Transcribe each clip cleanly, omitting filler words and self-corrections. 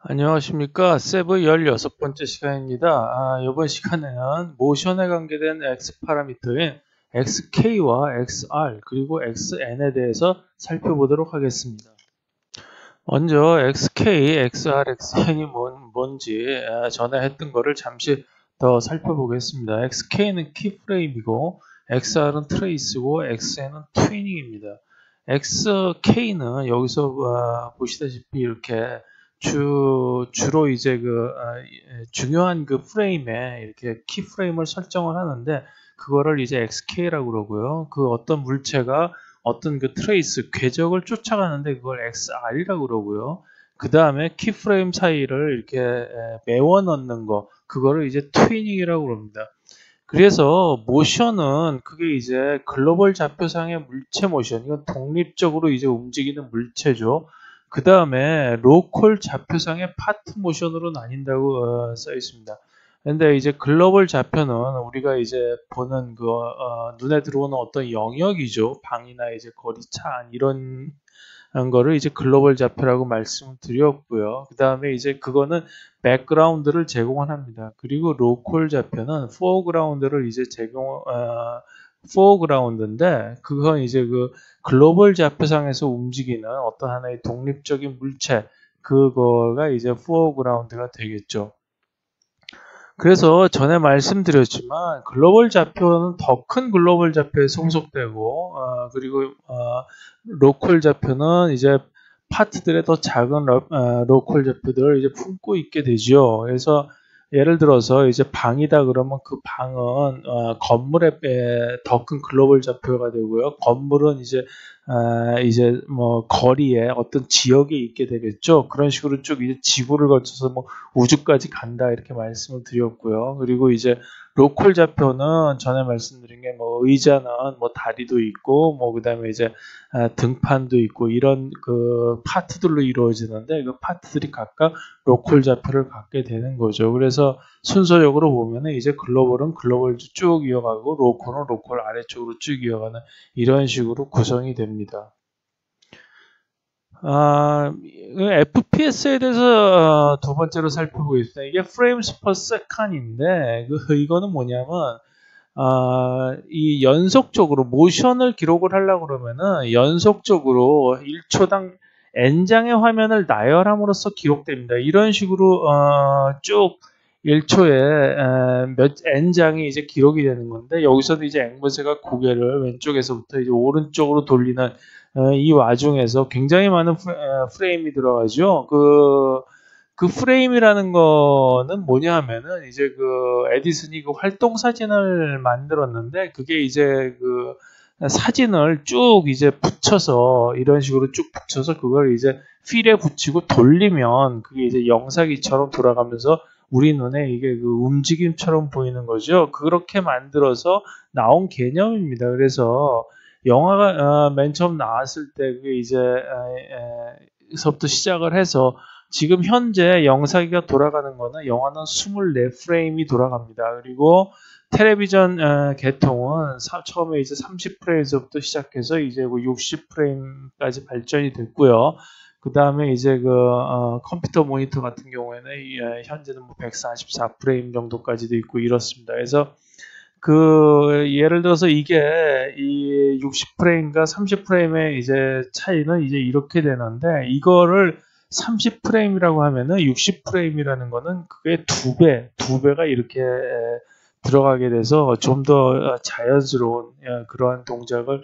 안녕하십니까. 세브 16번째 시간입니다. 이번 시간에는 모션에 관계된 X 파라미터인 XK와 XR 그리고 XN에 대해서 살펴보도록 하겠습니다. 먼저 XK, XR, XN이 뭔지 전에 했던 거를 잠시 더 살펴보겠습니다. XK는 키프레임이고 XR은 트레이스고 XN은 트위닝입니다. XK는 여기서 보시다시피 이렇게 주로 이제 중요한 그 프레임에 이렇게 키 프레임을 설정을 하는데 그거를 이제 XK라고 그러고요. 그 어떤 물체가 어떤 그 트레이스 궤적을 쫓아가는데 그걸 XR이라고 그러고요. 그 다음에 키 프레임 사이를 이렇게 메워 넣는 거 그거를 이제 트위닝이라고 그럽니다. 그래서 모션은 그게 이제 글로벌 좌표상의 물체 모션, 이건 독립적으로 이제 움직이는 물체죠. 그 다음에 로컬 좌표상의 파트 모션으로 나뉜다고 써 있습니다. 근데 이제 글로벌 좌표는 우리가 이제 보는 눈에 들어오는 어떤 영역이죠. 방이나 이제 거리, 차 안 이런 거를 이제 글로벌 좌표라고 말씀드렸고요. 그 다음에 이제 그거는 백그라운드를 제공합니다. 그리고 로컬 좌표는 포어그라운드를 이제 포어그라운드인데 그건 이제 그 글로벌 좌표상에서 움직이는 어떤 하나의 독립적인 물체 그거가 이제 포어그라운드가 되겠죠. 그래서 전에 말씀드렸지만 글로벌 좌표는 더 큰 글로벌 좌표에 속속되고 그리고 로컬 좌표는 이제 파트들의 더 작은 로컬 좌표들을 이제 품고 있게 되죠. 그래서 예를 들어서 이제 방이다 그러면 그 방은 건물의 더 큰 글로벌 좌표가 되고요. 건물은 이제 뭐 거리에 어떤 지역에 있게 되겠죠. 그런 식으로 쭉 이제 지구를 거쳐서 뭐 우주까지 간다 이렇게 말씀을 드렸고요. 그리고 이제 로컬 좌표는 전에 말씀드린 게 뭐 의자는 뭐 다리도 있고 뭐 그다음에 이제 등판도 있고 이런 그 파트들로 이루어지는데 그 파트들이 각각 로컬 좌표를 갖게 되는 거죠. 그래서 순서적으로 보면은 이제 글로벌은 글로벌 쭉 이어가고 로컬은 로컬 아래쪽으로 쭉 이어가는 이런 식으로 구성이 됩니다. FPS에 대해서 두 번째로 살펴보겠습니다. 이게 frames per second인데 이거는 뭐냐면 이 연속적으로 모션을 기록을 하려고 그러면은 연속적으로 1초당 n장의 화면을 나열함으로써 기록됩니다. 이런 식으로 쭉 1초에 몇 n장이 이제 기록이 되는 건데 여기서도 이제 앵무새가 고개를 왼쪽에서부터 이제 오른쪽으로 돌리는 이 와중에서 굉장히 많은 프레임이 들어가죠. 그 프레임이라는 거는 뭐냐 하면은 이제 그 에디슨이 그 활동 사진을 만들었는데 그게 이제 그 사진을 쭉 이제 붙여서 이런 식으로 쭉 붙여서 그걸 이제 필에 붙이고 돌리면 그게 이제 영상기처럼 돌아가면서 우리 눈에 이게 그 움직임처럼 보이는 거죠. 그렇게 만들어서 나온 개념입니다. 그래서 영화가 맨 처음 나왔을 때 그게 이제 서부터 시작을 해서 지금 현재 영상기가 돌아가는 거는 영화는 24프레임이 돌아갑니다. 그리고 텔레비전 개통은 처음에 이제 30프레임에서부터 시작해서 이제 60프레임까지 발전이 됐고요. 그 다음에 이제 컴퓨터 모니터 같은 경우에는 현재는 뭐 144프레임 정도까지도 있고 이렇습니다. 그래서 예를 들어서 이게 이 60프레임과 30프레임의 이제 차이는 이제 이렇게 되는데 이거를 30프레임이라고 하면은 60프레임이라는 거는 그게 두 배가 이렇게 들어가게 돼서 좀 더 자연스러운 그러한 동작을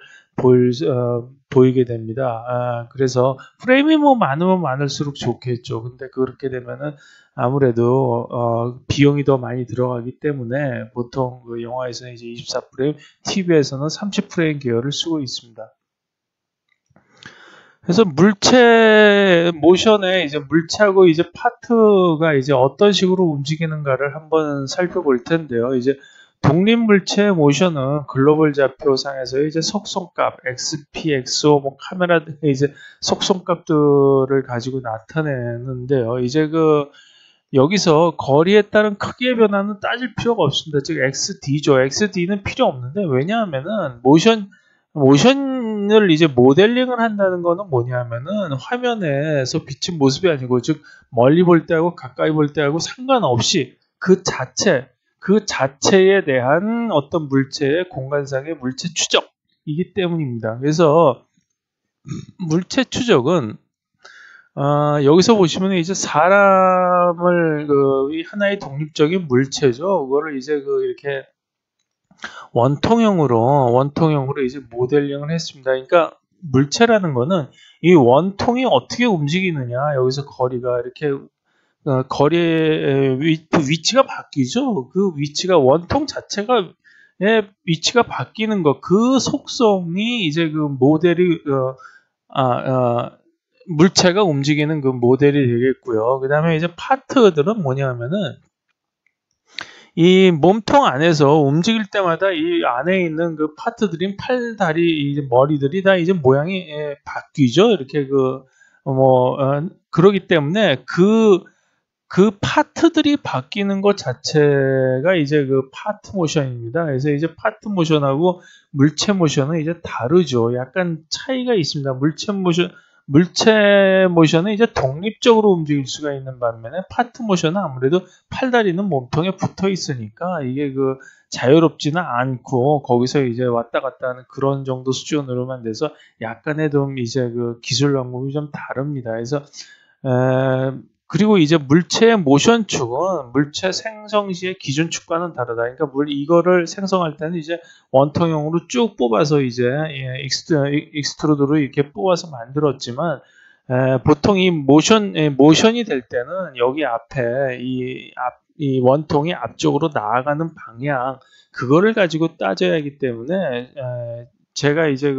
보이게 됩니다. 그래서 프레임이 뭐 많으면 많을수록 좋겠죠. 근데 그렇게 되면은 아무래도 비용이 더 많이 들어가기 때문에 보통 그 영화에서는 이제 24프레임, TV에서는 30프레임 계열을 쓰고 있습니다. 그래서 모션에 이제 물체하고 이제 파트가 이제 어떤 식으로 움직이는가를 한번 살펴볼 텐데요. 이제 독립물체의 모션은 글로벌 좌표상에서 이제 속성값, XP, XO, 뭐 카메라 등의 이제 속성값들을 가지고 나타내는데요. 이제 여기서 거리에 따른 크기의 변화는 따질 필요가 없습니다. 즉 XD죠. XD는 필요 없는데 왜냐하면은 모션을 이제 모델링을 한다는 거는 뭐냐면은 화면에서 비친 모습이 아니고, 즉 멀리 볼 때하고 가까이 볼 때하고 상관없이 그 자체에 대한 어떤 물체의 공간상의 물체 추적이기 때문입니다. 그래서 물체 추적은 여기서 보시면 이제 사람을 이 하나의 독립적인 물체죠. 그거를 이제 이렇게 원통형으로 이제 모델링을 했습니다. 그러니까 물체라는 거는 이 원통이 어떻게 움직이느냐, 여기서 거리가 이렇게 거리의 위치가 바뀌죠. 그 위치가 원통 자체가 위치가 바뀌는 것, 그 속성이 이제 그 모델이 물체가 움직이는 그 모델이 되겠고요. 그 다음에 이제 파트들은 뭐냐면은 이 몸통 안에서 움직일 때마다 이 안에 있는 그 파트들인 팔, 다리, 이제 머리들이 다 이제 모양이 바뀌죠. 이렇게 그러기 때문에 그 파트들이 바뀌는 것 자체가 이제 그 파트 모션입니다. 그래서 이제 파트 모션하고 물체 모션은 이제 다르죠. 약간 차이가 있습니다. 물체 모션은 이제 독립적으로 움직일 수가 있는 반면에 파트 모션은 아무래도 팔다리는 몸통에 붙어 있으니까 이게 자유롭지는 않고 거기서 이제 왔다 갔다 하는 그런 정도 수준으로만 돼서 약간의 좀 이제 기술 방법이 좀 다릅니다. 그래서 그리고 이제 물체의 모션 축은 물체 생성 시의 기준 축과는 다르다. 그러니까 이거를 생성할 때는 이제 원통형으로 쭉 뽑아서 이제 익스트루드로 이렇게 뽑아서 만들었지만 보통 이 모션이 될 때는 여기 앞에 이 원통이 앞쪽으로 나아가는 방향, 그거를 가지고 따져야 하기 때문에 제가 이제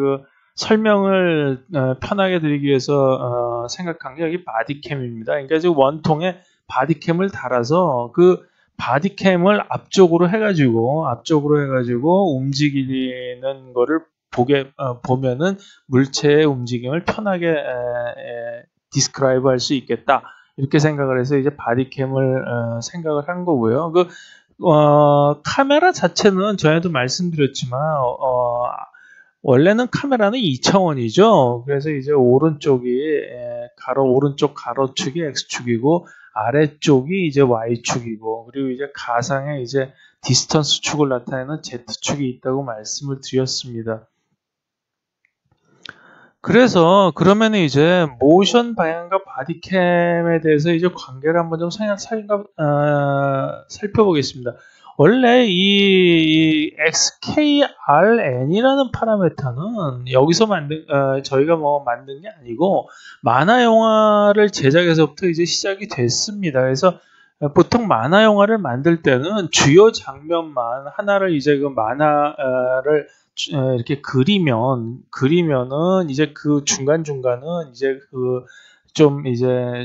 설명을 편하게 드리기 위해서 생각한 게 여기 바디캠입니다. 그러니까 지금 원통에 바디캠을 달아서 그 바디캠을 앞쪽으로 해가지고 움직이는 거를 보면은 물체의 움직임을 편하게 디스크라이브 할 수 있겠다. 이렇게 생각을 해서 이제 바디캠을 생각을 한 거고요. 카메라 자체는 전에도 말씀드렸지만 원래는 카메라는 2차원이죠. 그래서 이제 오른쪽 가로축이 X축이고 아래쪽이 이제 Y축이고, 그리고 이제 가상의 이제 디스턴스 축을 나타내는 Z축이 있다고 말씀을 드렸습니다. 그래서 그러면 이제 모션 방향과 바디캠에 대해서 이제 관계를 한번 좀 살펴보겠습니다. 원래 이 XKRN이라는 파라미터는 여기서 저희가 만든 게 아니고 만화 영화를 제작해서부터 이제 시작이 됐습니다. 그래서 보통 만화 영화를 만들 때는 주요 장면만 하나를 이제 만화를 이렇게 그리면은 이제 그 중간중간은 이제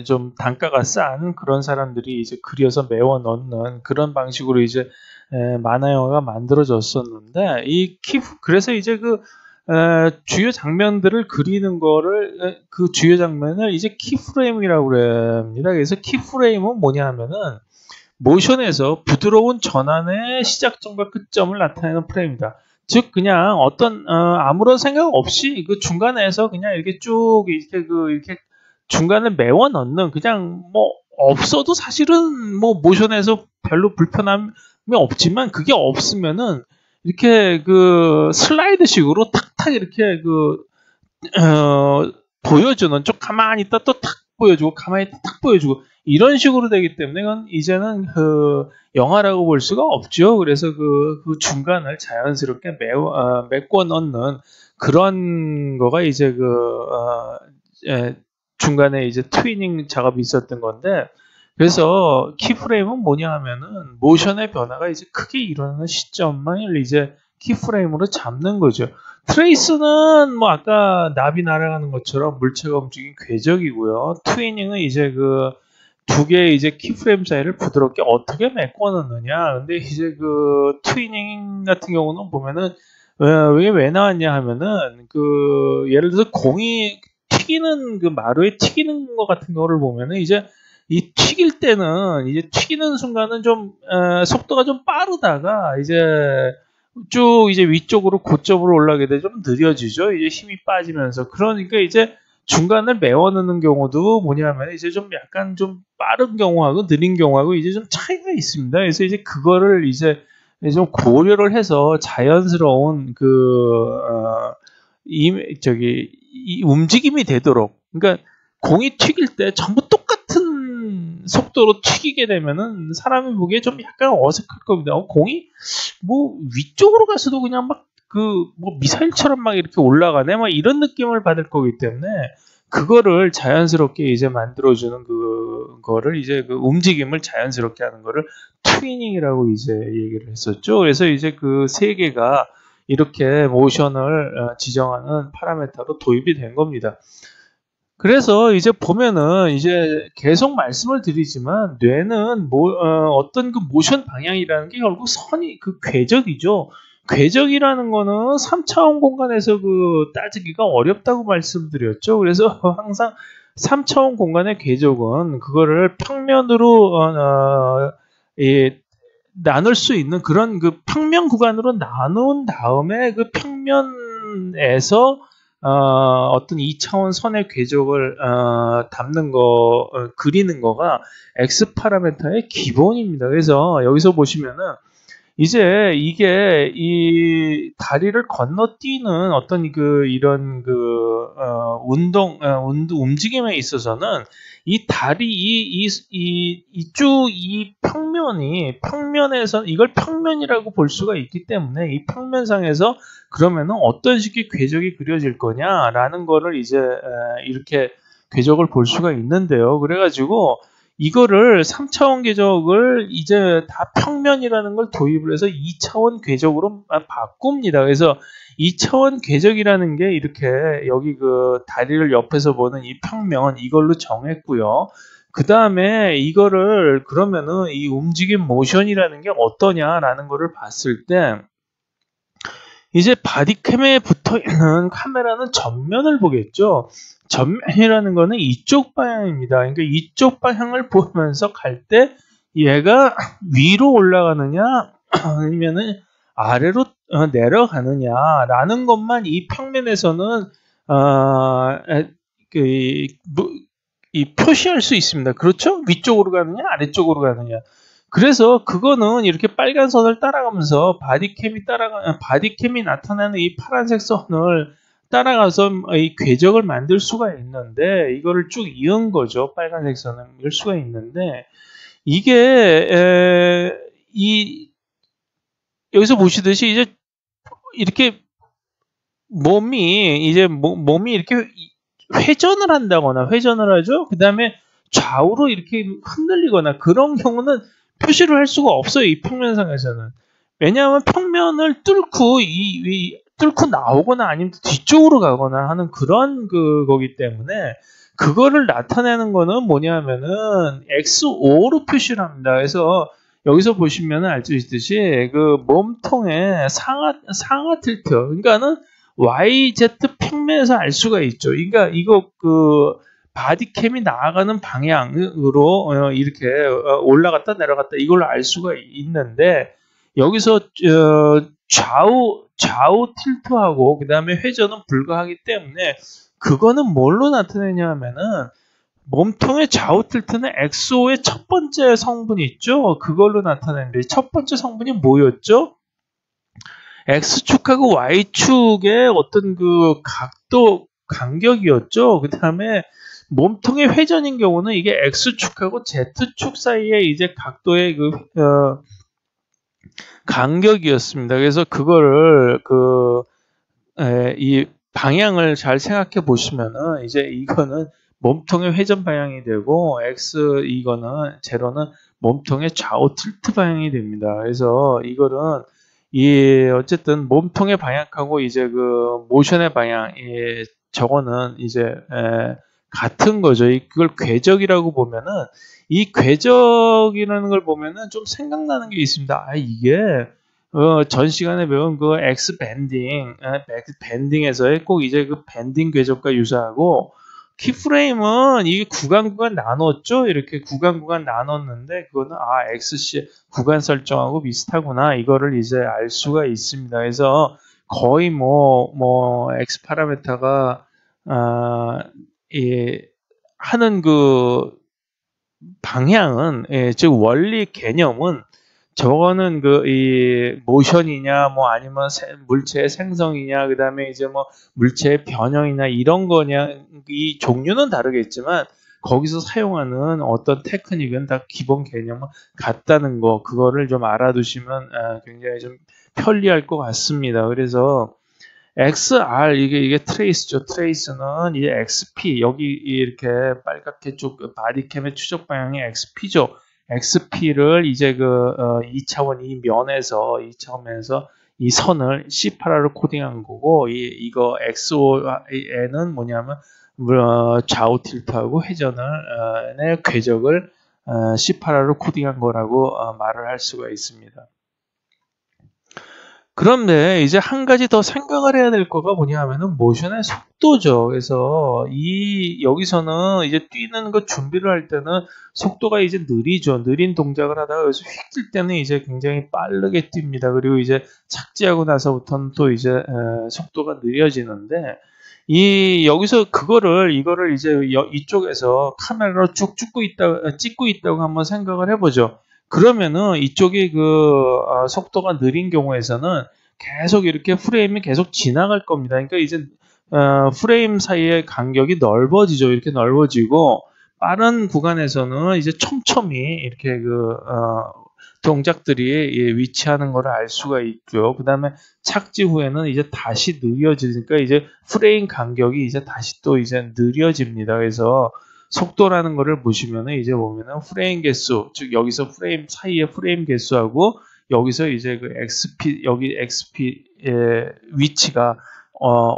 좀 단가가 싼 그런 사람들이 이제 그려서 메워 넣는 그런 방식으로 이제 만화 영화가 만들어졌었는데 그래서 이제 주요 장면들을 그리는 거를 그 주요 장면을 이제 키프레임이라고 그럽니다. 그래서 키프레임은 뭐냐 하면은 모션에서 부드러운 전환의 시작점과 끝점을 나타내는 프레임이다. 즉 그냥 아무런 생각 없이 그 중간에서 그냥 이렇게 쭉 이렇게 중간을 메워 넣는, 그냥 없어도 사실은 모션에서 별로 불편함이 없지만 그게 없으면은 이렇게 슬라이드식으로 탁탁 이렇게 보여주는, 좀 가만히 있다 또 탁 보여주고 가만히 있다 탁 보여주고 이런 식으로 되기 때문에 이건 이제는 영화라고 볼 수가 없죠. 그래서 그 중간을 자연스럽게 메꿔 넣는 그런 거가 이제 중간에 이제 트위닝 작업이 있었던 건데, 그래서 키프레임은 뭐냐 하면은 모션의 변화가 이제 크게 일어나는 시점만을 이제 키프레임으로 잡는 거죠. 트레이스는 아까 나비 날아가는 것처럼 물체가 움직인 궤적이고요. 트위닝은 이제 두 개의 이제 키프레임 사이를 부드럽게 어떻게 메꿔 넣느냐. 근데 이제 트위닝 같은 경우는 보면은 왜 나왔냐 하면은 예를 들어서 공이 튀기는 마루에 튀기는 것 같은 거를 보면은 이제 이 튀길 때는 이제 튀기는 순간은 좀 속도가 좀 빠르다가 이제 쭉 이제 위쪽으로 고점으로 올라가게 되면 좀 느려지죠. 이제 힘이 빠지면서. 그러니까 이제 중간을 메워 넣는 경우도 뭐냐면 이제 좀 약간 좀 빠른 경우하고 느린 경우하고 이제 좀 차이가 있습니다. 그래서 이제 그거를 이제 좀 고려를 해서 자연스러운 이 움직임이 되도록. 그러니까 공이 튀길 때 전부 똑같은 속도로 튀기게 되면은 사람이 보기에 좀 약간 어색할 겁니다. 공이 뭐 위쪽으로 가서도 그냥 막 뭐 미사일처럼 막 이렇게 올라가네 막 이런 느낌을 받을 거기 때문에 그거를 자연스럽게 이제 만들어주는 그거를 이제 그 움직임을 자연스럽게 하는 거를 트위닝이라고 이제 얘기를 했었죠. 그래서 이제 그 세 개가 이렇게 모션을 지정하는 파라메터로 도입이 된 겁니다. 그래서 이제 보면은 이제 계속 말씀을 드리지만 뇌는 어떤 그 모션 방향이라는 게 결국 그 궤적이죠. 궤적이라는 거는 3차원 공간에서 따지기가 어렵다고 말씀드렸죠. 그래서 항상 3차원 공간의 궤적은 그거를 평면으로 나눌 수 있는 그런 그 평면 구간으로 나눈 다음에 그 평면에서 어떤 2차원 선의 궤적을 담는 그리는 거가 X 파라미터의 기본입니다. 그래서 여기서 보시면은 이제 이게 이 다리를 건너뛰는 어떤 이런 움직임에 있어서는 이 다리 이 평면에서 이걸 평면이라고 볼 수가 있기 때문에 이 평면상에서 그러면은 어떤 식의 궤적이 그려질 거냐라는 거를 이제 이렇게 궤적을 볼 수가 있는데요. 그래가지고 이거를 3차원 궤적을 이제 다 평면이라는 걸 도입을 해서 2차원 궤적으로 바꿉니다. 그래서 2차원 궤적이라는 게 이렇게 여기 다리를 옆에서 보는 이 평면 이걸로 정했고요. 그 다음에 이거를 그러면은 이 움직임 모션이라는 게 어떠냐라는 거를 봤을 때 이제 바디캠에 붙어있는 카메라는 전면을 보겠죠. 전면이라는 거는 이쪽 방향입니다. 그러니까 이쪽 방향을 보면서 갈 때 얘가 위로 올라가느냐 아니면은 아래로 내려가느냐라는 것만 이 평면에서는 표시할 수 있습니다. 그렇죠? 위쪽으로 가느냐 아래쪽으로 가느냐. 그래서 그거는 이렇게 빨간 선을 따라가면서 바디캠이 나타나는 이 파란색 선을 따라가서 이 궤적을 만들 수가 있는데 이거를 쭉 이은 거죠. 빨간색 선을 이을 수가 있는데 이게 여기서 보시듯이 이제 이렇게 몸이 이렇게 회전을 한다거나 회전을 하죠. 그 다음에 좌우로 이렇게 흔들리거나 그런 경우는 표시를 할 수가 없어요. 이 평면상에서는. 왜냐하면 평면을 뚫고 나오거나 아니면 뒤쪽으로 가거나 하는 그런 거기 때문에 그거를 나타내는 거는 뭐냐면은 XO로 표시를 합니다. 그래서 여기서 보시면 알 수 있듯이 그 몸통의 상하 틸트, 그러니까는 YZ 평면에서 알 수가 있죠. 그러니까 이거 바디캠이 나아가는 방향으로 이렇게 올라갔다 내려갔다 이걸로 알 수가 있는데 여기서 좌우 틸트하고 그 다음에 회전은 불가하기 때문에 그거는 뭘로 나타내냐 하면은 몸통의 좌우 틸트는 XO의 첫 번째 성분이 있죠. 그걸로 나타내는데 첫 번째 성분이 뭐였죠? X축하고 Y축의 어떤 간격이었죠. 그 다음에 몸통의 회전인 경우는 이게 X축하고 Z축 사이에 이제 각도의 간격이었습니다. 그래서 그거를 이 방향을 잘 생각해 보시면은 이제 이거는 몸통의 회전 방향이 되고 이거는 제로는 몸통의 좌우 틸트 방향이 됩니다. 그래서 이거는 어쨌든 몸통의 방향하고 이제 모션의 방향, 저거는 이제 같은 거죠. 그걸 궤적이라고 보면은 이 궤적이라는 걸 보면은 좀 생각나는 게 있습니다. 이게 전 시간에 배운 X 밴딩에서의 꼭 이제 밴딩 궤적과 유사하고 키프레임은 이게 구간 나눴죠? 이렇게 구간 나눴는데 그거는 XC 구간 설정하고 비슷하구나. 이거를 이제 알 수가 있습니다. 그래서 거의 X 파라메타가 하는 그 방향은 즉 원리 개념은 저거는 이 모션이냐 아니면 물체의 생성이냐 그다음에 이제 물체의 변형이냐 이런 거냐 이 종류는 다르겠지만 거기서 사용하는 어떤 테크닉은 다 기본 개념은 같다는 거 그거를 좀 알아두시면 굉장히 좀 편리할 것 같습니다. 그래서 XR 이게 트레이스죠. 트레이스는 이제 XP 여기 이렇게 빨갛게 쭉 바디캠의 추적 방향이 XP죠. XP를 이제 2차원 이 면에서 2차원에서 이 선을 C8R로 코딩한 거고 이거 XON은 뭐냐면 좌우 틸트하고 회전을 궤적을 C8R로 코딩한 거라고 말을 할 수가 있습니다. 그런데 이제 한 가지 더 생각을 해야 될 거가 뭐냐 하면은 모션의 속도죠. 그래서 여기서는 이제 뛰는 거 준비를 할 때는 속도가 이제 느리죠. 느린 동작을 하다가 여기서 휙 뛸 때는 이제 굉장히 빠르게 뜁니다. 그리고 이제 착지하고 나서부터는 또 이제 속도가 느려지는데 여기서 이거를 이제 이쪽에서 카메라로 쭉 찍고 있다고 한번 생각을 해보죠. 그러면은 이쪽이 속도가 느린 경우에서는 계속 이렇게 프레임이 계속 지나갈 겁니다. 그러니까 이제 프레임 사이의 간격이 넓어지죠. 이렇게 넓어지고 빠른 구간에서는 이제 촘촘히 이렇게 동작들이 위치하는 것을 알 수가 있고요. 그 다음에 착지 후에는 이제 다시 느려지니까 이제 프레임 간격이 이제 다시 또 이제 느려집니다. 그래서 속도라는 거를 보시면은 이제 보면은 프레임 개수, 즉 여기서 프레임 사이의 프레임 개수하고 여기서 이제 여기 XP의 위치가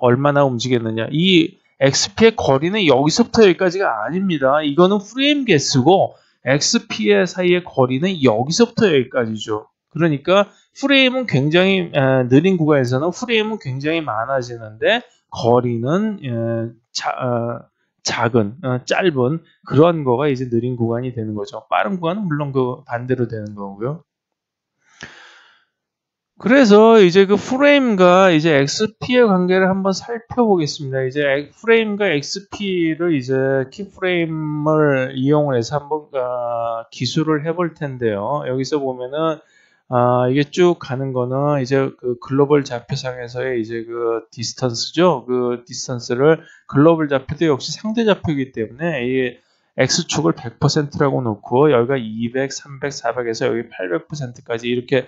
얼마나 움직였느냐. 이 XP의 거리는 여기서부터 여기까지가 아닙니다. 이거는 프레임 개수고 XP의 사이의 거리는 여기서부터 여기까지죠. 그러니까 프레임은 굉장히 느린 구간에서는 프레임은 굉장히 많아지는데 거리는 짧은 그런 거가 이제 느린 구간이 되는 거죠. 빠른 구간은 물론 반대로 되는 거고요. 그래서 이제 프레임과 이제 XP의 관계를 한번 살펴보겠습니다. 이제 프레임과 XP를 이제 키프레임을 이용을 해서 한번 기술을 해볼 텐데요. 여기서 보면은 이게 쭉 가는 거는 이제 글로벌 좌표상에서의 이제 디스턴스죠. 디스턴스를 글로벌 좌표도 역시 상대 좌표이기 때문에 이 X축을 100%라고 놓고 여기가 200, 300, 400에서 여기 800%까지 이렇게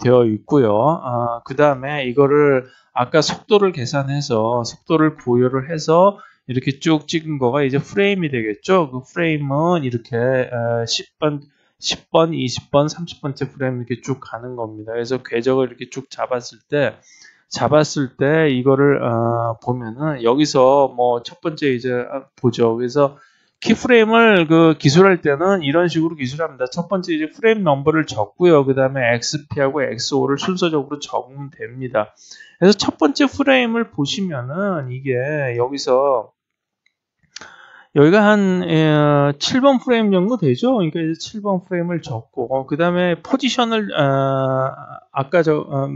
되어 있고요. 그 다음에 이거를 아까 속도를 계산해서 속도를 고려를 해서 이렇게 쭉 찍은 거가 이제 프레임이 되겠죠. 그 프레임은 이렇게 10번, 20번, 30번째 프레임 이렇게 쭉 가는 겁니다. 그래서 궤적을 이렇게 쭉 잡았을 때 이거를 보면은 여기서 첫 번째 이제 보죠. 그래서 키프레임을 기술할 때는 이런 식으로 기술합니다. 첫 번째 이제 프레임 넘버를 적고요. 그 다음에 XP하고 XO를 순서적으로 적으면 됩니다. 그래서 첫 번째 프레임을 보시면은 이게 여기가 한 7번 프레임 정도 되죠. 그러니까 이제 7번 프레임을 적고 그 다음에 포지션을 아까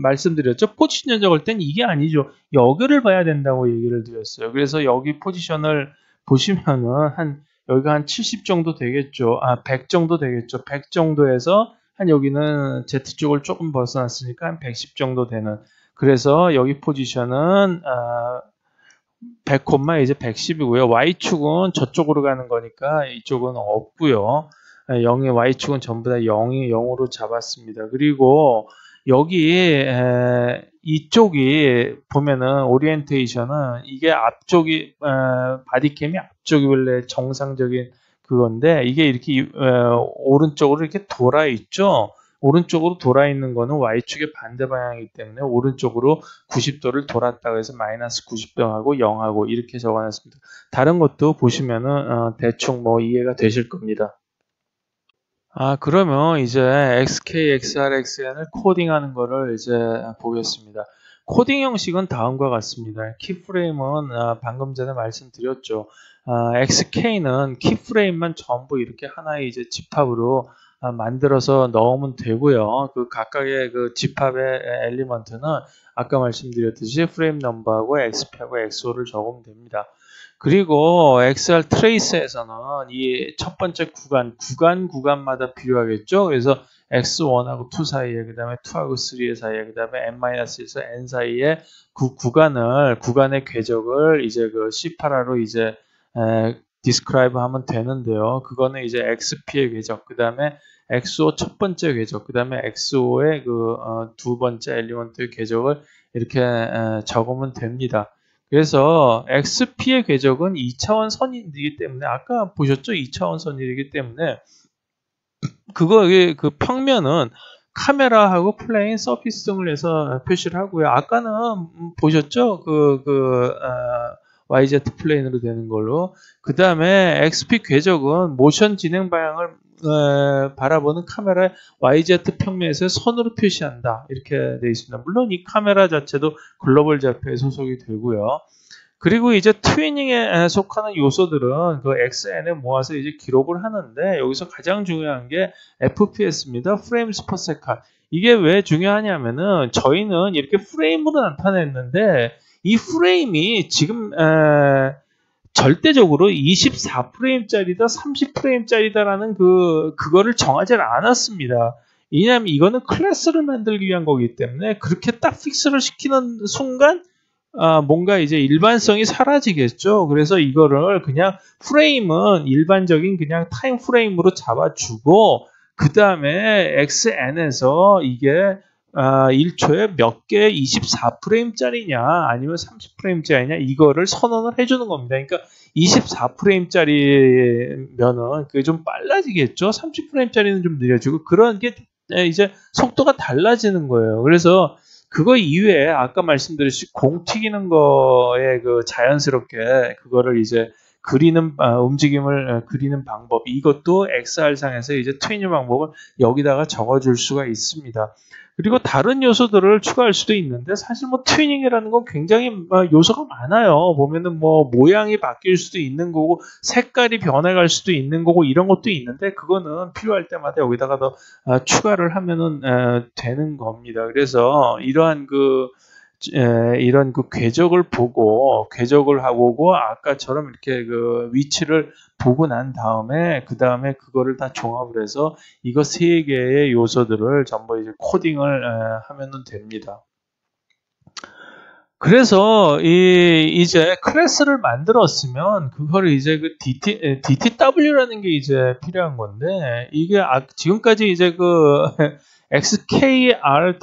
말씀드렸죠. 포지션 적을 땐 이게 아니죠. 여기를 봐야 된다고 얘기를 드렸어요. 그래서 여기 포지션을 보시면은 여기가 한 70 정도 되겠죠. 100 정도 되겠죠. 100 정도에서 여기는 Z쪽을 조금 벗어났으니까 한 110 정도 되는. 그래서 여기 포지션은 100, 이제 110이고요. Y축은 저쪽으로 가는 거니까 이쪽은 없고요. 0의 Y축은 전부 다 0이 0으로 잡았습니다. 그리고 여기 이쪽이 보면은 오리엔테이션은 이게 앞쪽이 바디캠이 앞쪽이 원래 정상적인 그건데 이게 이렇게 오른쪽으로 이렇게 돌아 있죠. 오른쪽으로 돌아 있는 거는 Y축의 반대 방향이기 때문에 오른쪽으로 90도를 돌았다고 해서 마이너스 90도하고 0하고 이렇게 적어놨습니다. 다른 것도 보시면은 대충 이해가 되실 겁니다. 그러면 이제 XK, XR, XN을 코딩하는 거를 이제 보겠습니다. 코딩 형식은 다음과 같습니다. 키프레임은 방금 전에 말씀드렸죠. XK는 키프레임만 전부 이렇게 하나의 이제 집합으로 만들어서 넣으면 되고요. 그 각각의 그 집합의 엘리먼트는 아까 말씀드렸듯이 프레임 넘버하고 XP하고 XO를 적으면 됩니다. 그리고 XR 트레이스에서는 이 첫 번째 구간마다 필요하겠죠. 그래서 X1하고 2 사이에, 그 다음에 2하고 3의 사이에, 그 다음에 N-1에서 N 사이에 그 구간의 궤적을 이제 그 C8로 이제 describe 하면 되는데요. 그거는 이제 XP의 궤적, 그 다음에 XO 첫 번째 궤적, 그 다음에 XO의 그 두 번째 엘리먼트의 궤적을 이렇게 적으면 됩니다. 그래서 XP의 궤적은 2차원 선이기 때문에 아까 보셨죠? 2차원 선이기 때문에 그 평면은 카메라하고 플레인, 서피스 등을 해서 표시를 하고요. 아까는 보셨죠? YZ 플레인으로 되는 걸로. 그 다음에 XP 궤적은 모션 진행 방향을 바라보는 카메라의 YZ 평면에서 선으로 표시한다. 이렇게 되어 있습니다. 물론 이 카메라 자체도 글로벌 좌표에 소속이 되고요. 그리고 이제 트위닝에 속하는 요소들은 그 XN에 모아서 이제 기록을 하는데 여기서 가장 중요한 게 FPS입니다. Frames per second. 이게 왜 중요하냐면은 저희는 이렇게 프레임으로 나타냈는데 이 프레임이 지금 절대적으로 24프레임짜리다, 30프레임짜리다라는 그거를 정하지 않았습니다. 왜냐하면 이거는 클래스를 만들기 위한 거기 때문에 그렇게 딱 픽스를 시키는 순간 뭔가 이제 일반성이 사라지겠죠. 그래서 이거를 그냥 프레임은 일반적인 그냥 타임 프레임으로 잡아주고 그 다음에 XN에서 이게 1초에 몇 개 24프레임짜리냐 아니면 30프레임짜리냐 이거를 선언을 해주는 겁니다. 그러니까 24프레임짜리면은 그게 좀 빨라지겠죠. 30프레임짜리는 좀 느려지고 그런 게 이제 속도가 달라지는 거예요. 그래서 그거 이외에 아까 말씀드렸듯이 공 튀기는 거에 그 자연스럽게 그거를 이제 움직임을 그리는 방법, 이것도 XR상에서 이제 트윈 방법을 여기다가 적어줄 수가 있습니다. 그리고 다른 요소들을 추가할 수도 있는데 사실 뭐 트위닝이라는 건 굉장히 요소가 많아요. 보면은 뭐 모양이 바뀔 수도 있는 거고 색깔이 변해갈 수도 있는 거고 이런 것도 있는데 그거는 필요할 때마다 여기다가 더 추가를 하면은 되는 겁니다. 그래서 이런 그 궤적을 보고 아까처럼 이렇게 그 위치를 보고 난 다음에 그 다음에 그거를 다 종합을 해서 이거 세 개의 요소들을 전부 이제 코딩을 하면은 됩니다. 그래서 이제 클래스를 만들었으면 그거를 이제 그 DTW라는 게 이제 필요한 건데 이게 지금까지 이제 그 XKRN을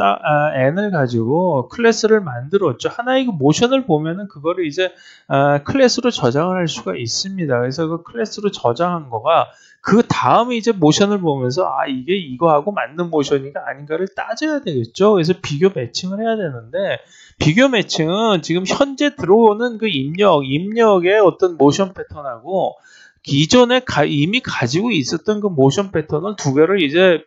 가지고 클래스를 만들었죠. 하나의 그 모션을 보면은 그거를 이제 클래스로 저장을 할 수가 있습니다. 그래서 그 클래스로 저장한 거가 그 다음에 이제 모션을 보면서 이게 이거하고 맞는 모션인가 아닌가를 따져야 되겠죠. 그래서 비교 매칭을 해야 되는데 비교 매칭은 지금 현재 들어오는 그 입력의 어떤 모션 패턴하고 기존에 이미 가지고 있었던 그 모션 패턴을 두 개를 이제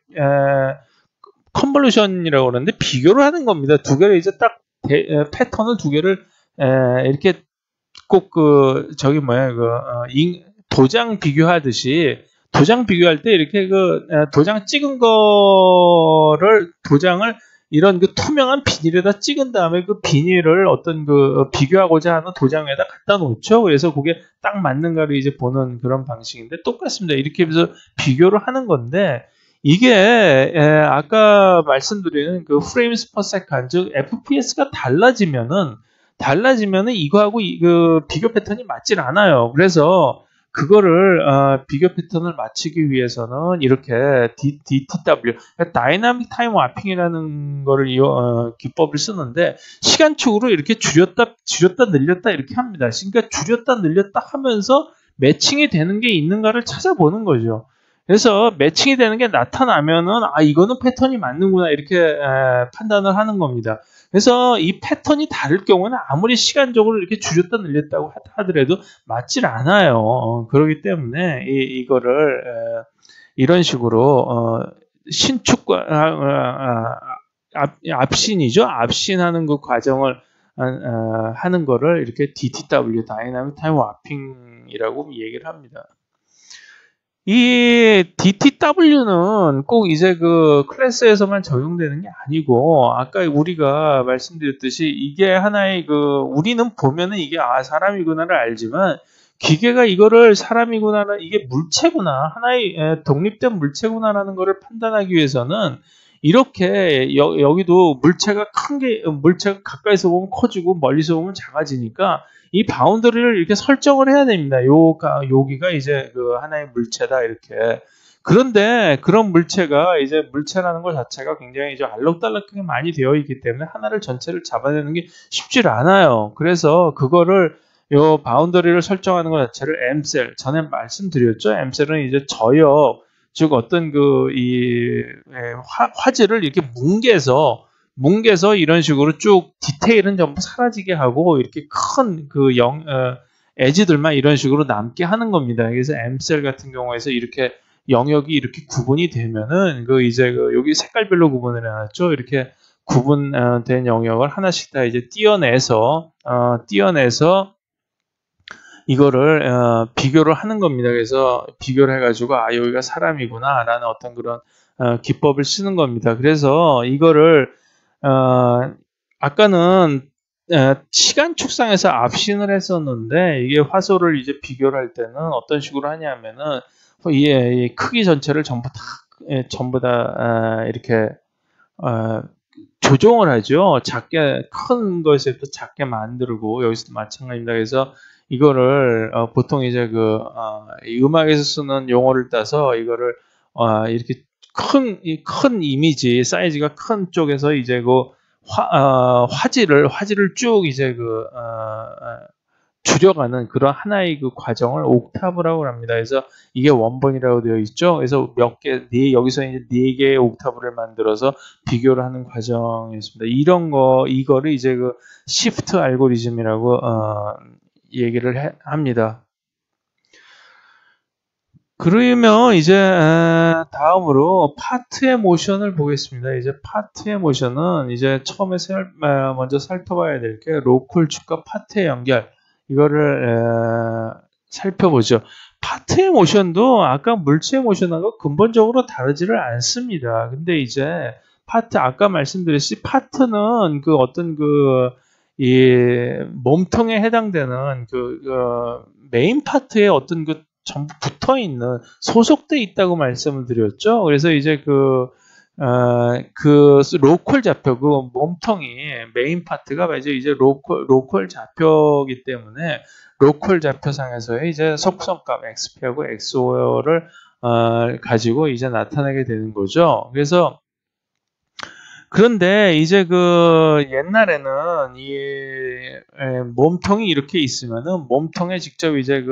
컨볼루션이라고 그러는데 비교를 하는 겁니다. 두 개를 이제 딱 패턴을 두 개를 이렇게 꼭 도장 비교하듯이 도장 비교할 때 이렇게 도장 찍은 도장을 이런 그 투명한 비닐에다 찍은 다음에 그 비닐을 어떤 비교하고자 하는 도장 위에다 갖다 놓죠. 그래서 그게 딱 맞는가를 이제 보는 그런 방식인데 똑같습니다. 이렇게 해서 비교를 하는 건데 이게 아까 말씀드린 그 frames per second, 즉 FPS가 달라지면은 이거하고 그 비교 패턴이 맞질 않아요. 그래서 그거를 비교 패턴을 맞추기 위해서는 이렇게 DTW, 다이나믹 타임 와핑이라는 거를 기법을 쓰는데 시간축으로 이렇게 줄였다 늘렸다 이렇게 합니다. 그러니까 줄였다 늘렸다 하면서 매칭이 되는 게 있는가를 찾아보는 거죠. 그래서 매칭이 되는 게 나타나면은 이거는 패턴이 맞는구나 이렇게 판단을 하는 겁니다. 그래서 이 패턴이 다를 경우는 아무리 시간적으로 이렇게 줄였다 늘렸다고 하더라도 맞질 않아요. 그렇기 때문에 이거를 이런 식으로 신축과 앞신이죠. 앞신하는 그 과정을 하는 거를 이렇게 DTW, Dynamic Time Warping이라고 얘기를 합니다. 이 DTW는 꼭 이제 그 클래스에서만 적용되는 게 아니고, 아까 우리가 말씀드렸듯이 이게 하나의 우리는 보면은 이게 사람이구나를 알지만, 기계가 이거를 사람이구나, 이게 물체구나, 하나의 독립된 물체구나라는 거를 판단하기 위해서는 이렇게 여기도 물체가 물체가 가까이서 보면 커지고 멀리서 보면 작아지니까 이 바운더리를 이렇게 설정을 해야 됩니다. 여기가 이제 하나의 물체다, 이렇게. 그런데 그런 물체가 이제 물체라는 것 자체가 굉장히 이제 알록달록하게 많이 되어 있기 때문에 하나를 전체를 잡아내는 게 쉽지 않아요. 그래서 그거를 요 바운더리를 설정하는 것 자체를 M셀, 전에 말씀드렸죠. M셀은 이제 저역, 즉 어떤 화질을 이렇게 뭉개서 이런 식으로 쭉 디테일은 전부 사라지게 하고 이렇게 큰 에지들만 이런 식으로 남게 하는 겁니다. 그래서 M셀 같은 경우에서 이렇게 영역이 이렇게 구분이 되면은 여기 색깔별로 구분을 해놨죠. 이렇게 구분된 영역을 하나씩 다 이제 띄어내서 이거를 비교를 하는 겁니다. 그래서 비교를 해가지고 여기가 사람이구나라는 어떤 그런 기법을 쓰는 겁니다. 그래서 이거를 아까는 시간 축상에서 압신을 했었는데, 이게 화소를 이제 비교를 할 때는 어떤 식으로 하냐면은 이 크기 전체를 전부 다 이렇게 조정을 하죠. 큰 것에부터 작게 만들고, 여기서도 마찬가지입니다. 그래서 이거를 보통 이제 음악에서 쓰는 용어를 따서 이거를 이렇게 큰 이미지, 사이즈가 큰 쪽에서 이제 화질을 쭉 이제 줄여가는 그런 하나의 과정을 옥타브라고 합니다. 그래서 이게 원본이라고 되어 있죠. 그래서 여기서 이제 4개의 옥타브를 만들어서 비교를 하는 과정이었습니다. 이거를 이제 시프트 알고리즘이라고 얘기를 합니다. 그러면 이제 다음으로 파트의 모션을 보겠습니다. 이제 파트의 모션은 이제 처음에 먼저 살펴봐야 될 게 로컬 축과 파트의 연결, 이거를 살펴보죠. 파트의 모션도 아까 물체의 모션하고 근본적으로 다르지를 않습니다. 근데 이제 아까 말씀드렸듯이 파트는 이 몸통에 해당되는 메인 파트에 어떤 전부 붙어 있는, 소속돼 있다고 말씀을 드렸죠. 그래서 이제 로컬 좌표, 몸통이 메인 파트가 이제 로컬 좌표이기 때문에 로컬 좌표상에서의 이제 속성값 XP하고 XO를 가지고 이제 나타내게 되는 거죠. 그런데 이제 옛날에는 이 몸통이 이렇게 있으면은 몸통에 직접 이제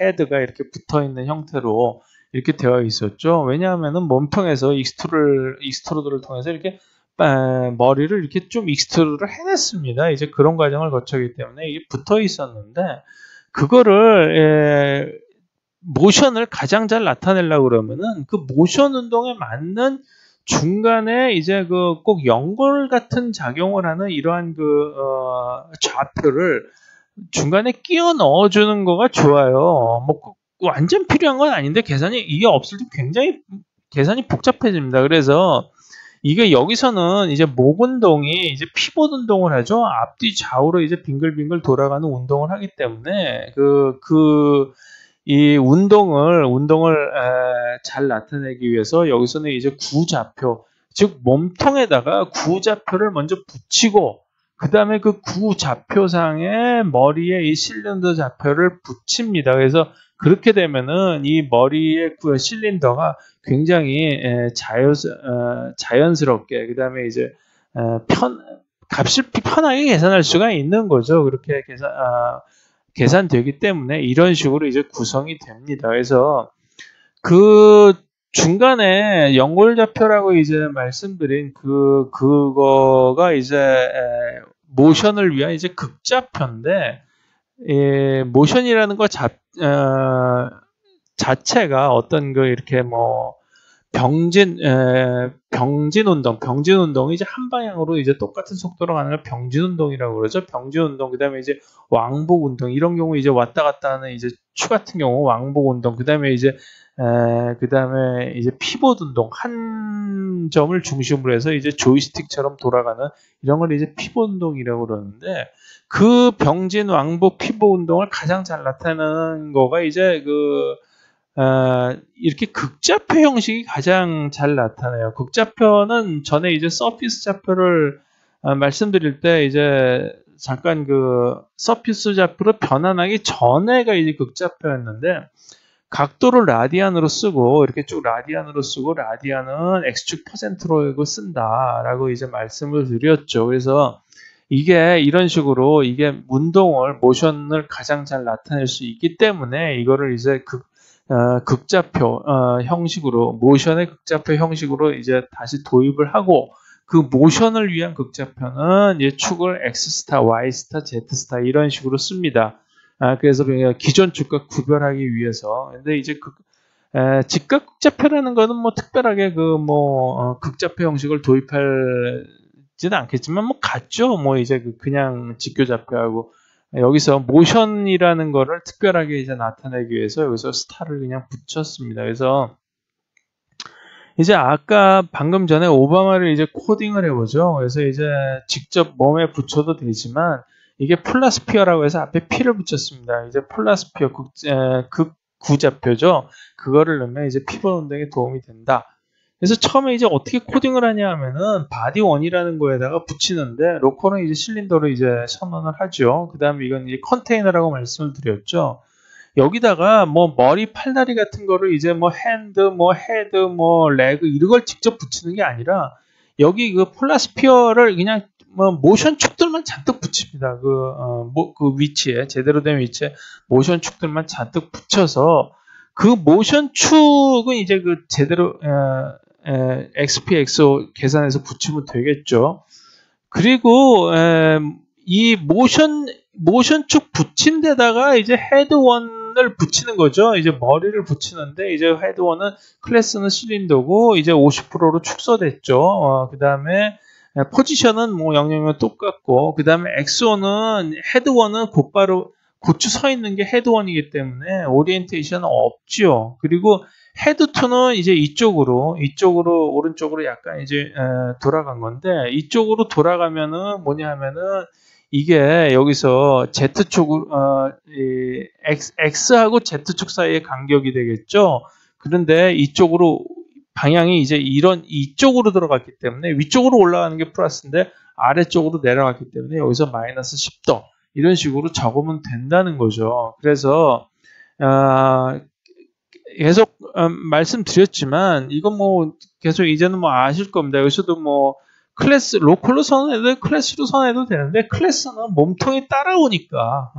헤드가 이렇게 붙어 있는 형태로 이렇게 되어 있었죠. 왜냐하면은 몸통에서 익스트루드를 통해서 이렇게 머리를 이렇게 좀 익스트루드를 해냈습니다. 이제 그런 과정을 거쳤기 때문에 이게 붙어 있었는데, 그거를 모션을 가장 잘 나타내려고 그러면은 그 모션 운동에 맞는 중간에 이제 꼭 연골 같은 작용을 하는 이러한 좌표를 중간에 끼워 넣어주는 거가 좋아요. 완전 필요한 건 아닌데 이게 없을 때 굉장히 계산이 복잡해집니다. 그래서 이게 여기서는 이제 목 운동이 이제 피봇 운동을 하죠. 앞뒤 좌우로 이제 빙글빙글 돌아가는 운동을 하기 때문에 이 운동을 잘 나타내기 위해서 여기서는 이제 구좌표, 즉 몸통에다가 구좌표를 먼저 붙이고, 그 다음에 그 구좌표상에 머리에 이 실린더 좌표를 붙입니다. 그래서 그렇게 되면은 이 머리의 실린더가 굉장히 자연스럽게, 그 다음에 이제 값을 편하게 계산할 수가 있는 거죠. 그렇게 계산되기 때문에 이런 식으로 이제 구성이 됩니다. 그래서 중간에 연골좌표라고 이제 말씀드린 그거가 이제 모션을 위한 이제 극좌표인데, 모션이라는 거 자체가 어떤 이렇게 병진운동이 이제 한 방향으로 이제 똑같은 속도로 가는 걸 병진운동이라고 그러죠. 병진운동, 그 다음에 이제 왕복운동, 이런 경우 이제 왔다 갔다 하는 이제 추 같은 경우 왕복운동, 그 다음에 이제 피봇 운동, 한 점을 중심으로 해서 이제 조이스틱처럼 돌아가는 이런 걸 이제 피봇 운동이라고 그러는데, 그 병진 왕복 피봇 운동을 가장 잘 나타내는 거가 이제 이렇게 극좌표 형식이 가장 잘 나타나요. 극좌표는 전에 이제 서피스 좌표를 말씀드릴 때 이제 잠깐 서피스 좌표로 변환하기 전에가 이제 극좌표였는데, 각도를 라디안으로 쓰고 이렇게 쭉 라디안으로 쓰고 라디안은 x축 퍼센트로 쓴다라고 이제 말씀을 드렸죠. 그래서 이게 이런 식으로 이게 모션을 가장 잘 나타낼 수 있기 때문에 이거를 이제 극좌표 형식으로, 모션의 극좌표 형식으로 이제 다시 도입을 하고, 그 모션을 위한 극좌표는 이제 축을 X스타, Y스타, Z스타 이런 식으로 씁니다. 그래서 기존 축과 구별하기 위해서. 근데 이제 직각 극좌표라는 거는 뭐 특별하게 극좌표 형식을 도입하지는 않겠지만 같죠. 이제 그냥 직교좌표하고. 여기서 모션이라는 거를 특별하게 이제 나타내기 위해서 여기서 스타를 그냥 붙였습니다. 그래서 이제 아까 방금 전에 오바마를 이제 코딩을 해보죠. 그래서 이제 직접 몸에 붙여도 되지만 이게 플라스피어라고 해서 앞에 P를 붙였습니다. 이제 플라스피어 극구좌표죠. 그거를 넣으면 이제 피벗 운동에 도움이 된다. 그래서 처음에 이제 어떻게 코딩을 하냐 하면은 바디 1이라는 거에다가 붙이는데, 로컬은 이제 실린더로 이제 선언을 하죠. 그 다음에 이건 이제 컨테이너라고 말씀을 드렸죠. 여기다가 머리, 팔다리 같은 거를 이제 핸드, 헤드, 레그 이런 걸 직접 붙이는 게 아니라 여기 플라스피어를 그냥 모션 축들만 잔뜩 붙입니다. 그 위치에, 제대로 된 위치에 모션 축들만 잔뜩 붙여서 그 모션 축은 이제 제대로 XP, XO 계산해서 붙이면 되겠죠. 그리고 이 모션 축 붙인 데다가 이제 헤드 1을 붙이는 거죠. 이제 머리를 붙이는데, 이제 헤드 1은 클래스는 실린더고 이제 50%로 축소됐죠. 그 다음에 포지션은 000 똑같고, 그 다음에 XO는 헤드 1은 곧바로 고추 서 있는 게 헤드 1이기 때문에 오리엔테이션은 없죠. 그리고 헤드 2는 이제 이쪽으로 오른쪽으로 약간 이제 돌아간 건데, 이쪽으로 돌아가면은 뭐냐 하면은 이게 여기서 Z축으로 X하고 Z축 사이의 간격이 되겠죠. 그런데 이쪽으로 방향이 이제 이쪽으로 들어갔기 때문에 위쪽으로 올라가는 게 플러스인데 아래쪽으로 내려갔기 때문에 여기서 마이너스 10도 이런 식으로 적으면 된다는 거죠. 그래서 계속 말씀드렸지만 이건 계속 이제는 아실 겁니다. 여기서도 클래스 로컬로 선언해도 클래스로 선언해도 되는데, 클래스는 몸통이 따라오니까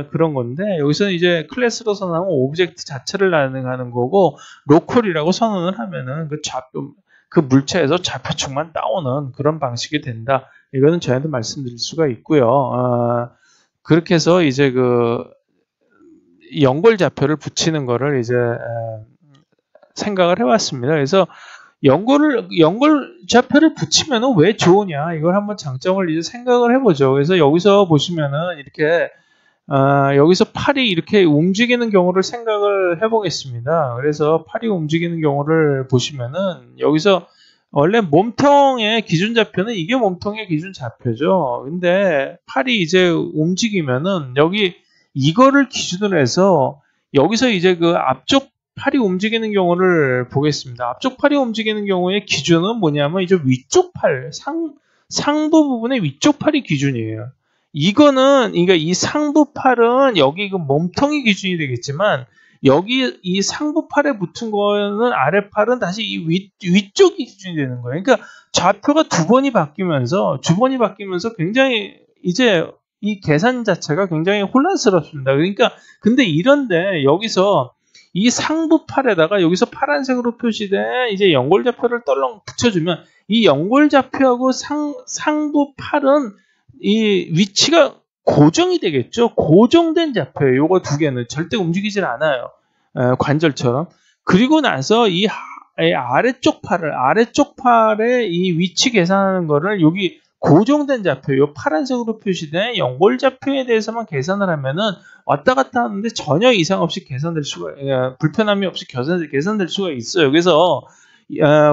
그런 건데, 여기서는 이제 클래스로 선언하면 오브젝트 자체를 나타내는 거고, 로컬이라고 선언을 하면은 그 물체에서 좌표축만 따오는 그런 방식이 된다. 이거는 저희도 말씀드릴 수가 있고요. 그렇게 해서 이제 연골 좌표를 붙이는 거를 이제 생각을 해왔습니다. 그래서 연골 좌표를 붙이면은 왜 좋으냐, 이걸 한번 장점을 이제 생각을 해보죠. 그래서 여기서 보시면은 이렇게 여기서 팔이 이렇게 움직이는 경우를 생각을 해보겠습니다. 그래서 팔이 움직이는 경우를 보시면은 여기서 원래 몸통의 기준 좌표는 이게 몸통의 기준 좌표죠. 근데 팔이 이제 움직이면은 이거를 기준으로 해서 여기서 이제 앞쪽 팔이 움직이는 경우를 보겠습니다. 앞쪽 팔이 움직이는 경우의 기준은 뭐냐면 이제 위쪽 팔, 상부 부분의 위쪽 팔이 기준이에요. 그러니까 이 상부 팔은 여기 몸통이 기준이 되겠지만, 여기 이 상부 팔에 붙은 거는 아래 팔은 다시 이 위쪽이 기준이 되는 거예요. 그러니까 좌표가 두 번이 바뀌면서 굉장히 이제 이 계산 자체가 굉장히 혼란스럽습니다. 그러니까 근데 이런데 여기서 이 상부 팔에다가 여기서 파란색으로 표시된 이제 연골 좌표를 떨렁 붙여주면 이 연골 좌표하고 상부 팔은 이 위치가 고정이 되겠죠. 고정된 좌표예요. 요거 두 개는 절대 움직이질 않아요. 관절처럼. 그리고 나서 이 아래쪽 팔의 이 위치 계산하는 거를 여기 고정된 좌표, 요 파란색으로 표시된 연골 좌표에 대해서만 계산을 하면은 왔다 갔다 하는데 전혀 이상 없이 불편함이 없이 계산될 수가 있어요. 그래서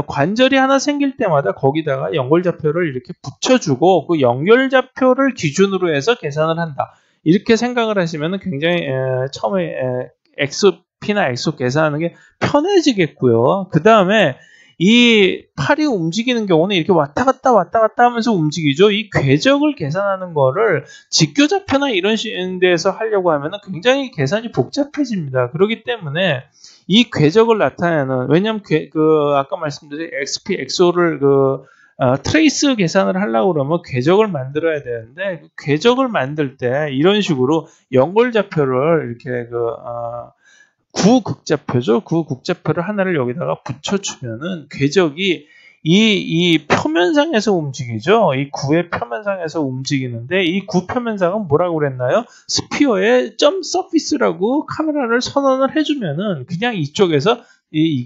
관절이 하나 생길 때마다 거기다가 연골 좌표를 이렇게 붙여주고 그 연결 좌표를 기준으로 해서 계산을 한다. 이렇게 생각을 하시면은 굉장히 처음에 XP나 XO 계산하는 게 편해지겠고요. 그 다음에 이 팔이 움직이는 경우는 이렇게 왔다 갔다 하면서 움직이죠. 이 궤적을 계산하는 거를 직교좌표나 이런 데에서 하려고 하면 굉장히 계산이 복잡해집니다. 그렇기 때문에 이 궤적을 나타내는, 왜냐하면 아까 말씀드린 XP, XO를 트레이스 계산을 하려고 그러면 궤적을 만들어야 되는데, 그 궤적을 만들 때 이런 식으로 연골좌표를 이렇게 구극좌표죠. 구극좌표를 하나를 여기다가 붙여주면은 궤적이 이 표면상에서 움직이죠. 이 구의 표면상에서 움직이는데 이 구 표면상은 뭐라고 그랬나요? 스피어의 점 서피스라고 카메라를 선언을 해주면은 그냥 이쪽에서 이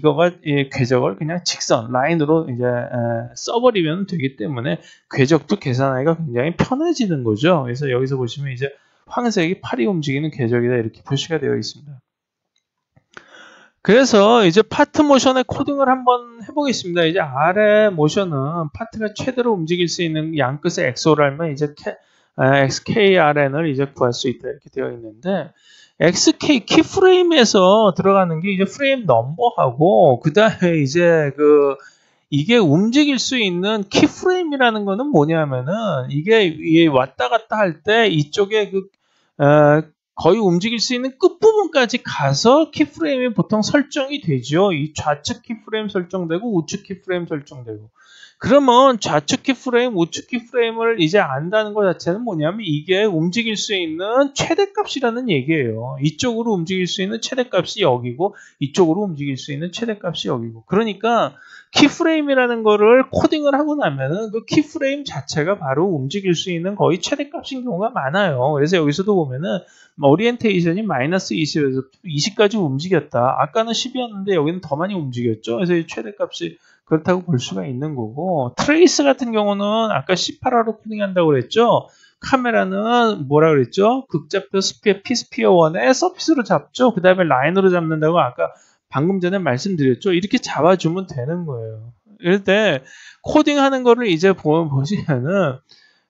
궤적을 그냥 직선 라인으로 이제 써버리면 되기 때문에 궤적도 계산하기가 굉장히 편해지는 거죠. 그래서 여기서 보시면 이제 황색이 팔이 움직이는 궤적이다 이렇게 표시가 되어 있습니다. 그래서 이제 파트 모션의 코딩을 한번 해보겠습니다. 이제 아래 모션은 파트가 최대로 움직일 수 있는 양 끝의 XO를 알면 이제 XKRN을 이제 구할 수 있다 이렇게 되어 있는데, XK 키프레임에서 들어가는 게 이제 프레임 넘버하고 그 다음에 이제 이게 움직일 수 있는 키프레임이라는 거는 뭐냐면은 이게 왔다 갔다 할 때 이쪽에 거의 움직일 수 있는 끝부분까지 가서 키프레임이 보통 설정이 되죠. 이 좌측 키프레임 설정되고 우측 키프레임 설정되고. 그러면 좌측 키프레임, 우측 키프레임을 이제 안다는 것 자체는 뭐냐면 이게 움직일 수 있는 최대값이라는 얘기예요. 이쪽으로 움직일 수 있는 최대값이 여기고 이쪽으로 움직일 수 있는 최대값이 여기고. 그러니까 키프레임이라는 거를 코딩을 하고 나면은 그 키프레임 자체가 바로 움직일 수 있는 거의 최대값인 경우가 많아요. 그래서 여기서도 보면은 오리엔테이션이 마이너스 20에서 20까지 움직였다. 아까는 10이었는데 여기는 더 많이 움직였죠. 그래서 이 최대값이 그렇다고 볼 수가 있는 거고, 트레이스 같은 경우는 아까 18화로 코딩한다고 그랬죠. 카메라는 뭐라 그랬죠? 극좌표 스피어 P스피어 1에 서피스로 잡죠. 그 다음에 라인으로 잡는다고 아까 방금 전에 말씀드렸죠. 이렇게 잡아주면 되는 거예요. 이럴 때 코딩하는 거를 이제 보시면은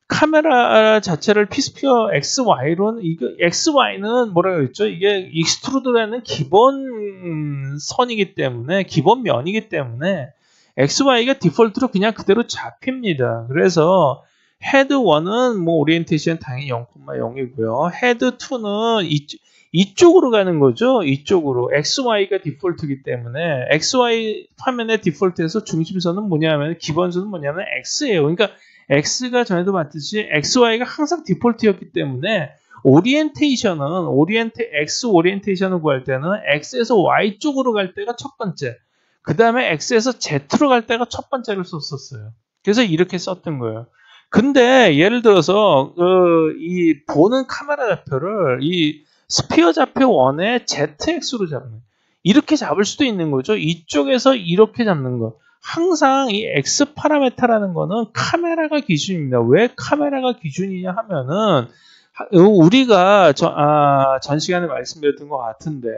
카메라 자체를 P스피어 XY로는 XY는 뭐라 그랬죠? 이게 익스트루드라는 기본 선이기 때문에 기본 면이기 때문에 XY가 디폴트로 그냥 그대로 잡힙니다. 그래서 헤드 1은 뭐 오리엔테이션 당연히 0,0이고요. 헤드 2는 이쪽으로 가는 거죠. 이쪽으로. XY가 디폴트이기 때문에 XY 화면의 디폴트에서 중심선은 뭐냐면 기본선은 뭐냐면 X예요. 그러니까 X가 전에도 봤듯이 XY가 항상 디폴트였기 때문에 오리엔테이션은 X 오리엔테이션을 구할 때는 X에서 Y 쪽으로 갈 때가 첫 번째. 그 다음에 X에서 Z로 갈 때가 첫 번째를 썼었어요. 그래서 이렇게 썼던 거예요. 근데 예를 들어서 이 보는 카메라 좌표를 이 스피어 좌표 1에 ZX로 잡는 이렇게 잡을 수도 있는 거죠. 이쪽에서 이렇게 잡는 거. 항상 이 X 파라메타라는 거는 카메라가 기준입니다. 왜 카메라가 기준이냐 하면은 우리가 전 시간에 말씀드렸던 것 같은데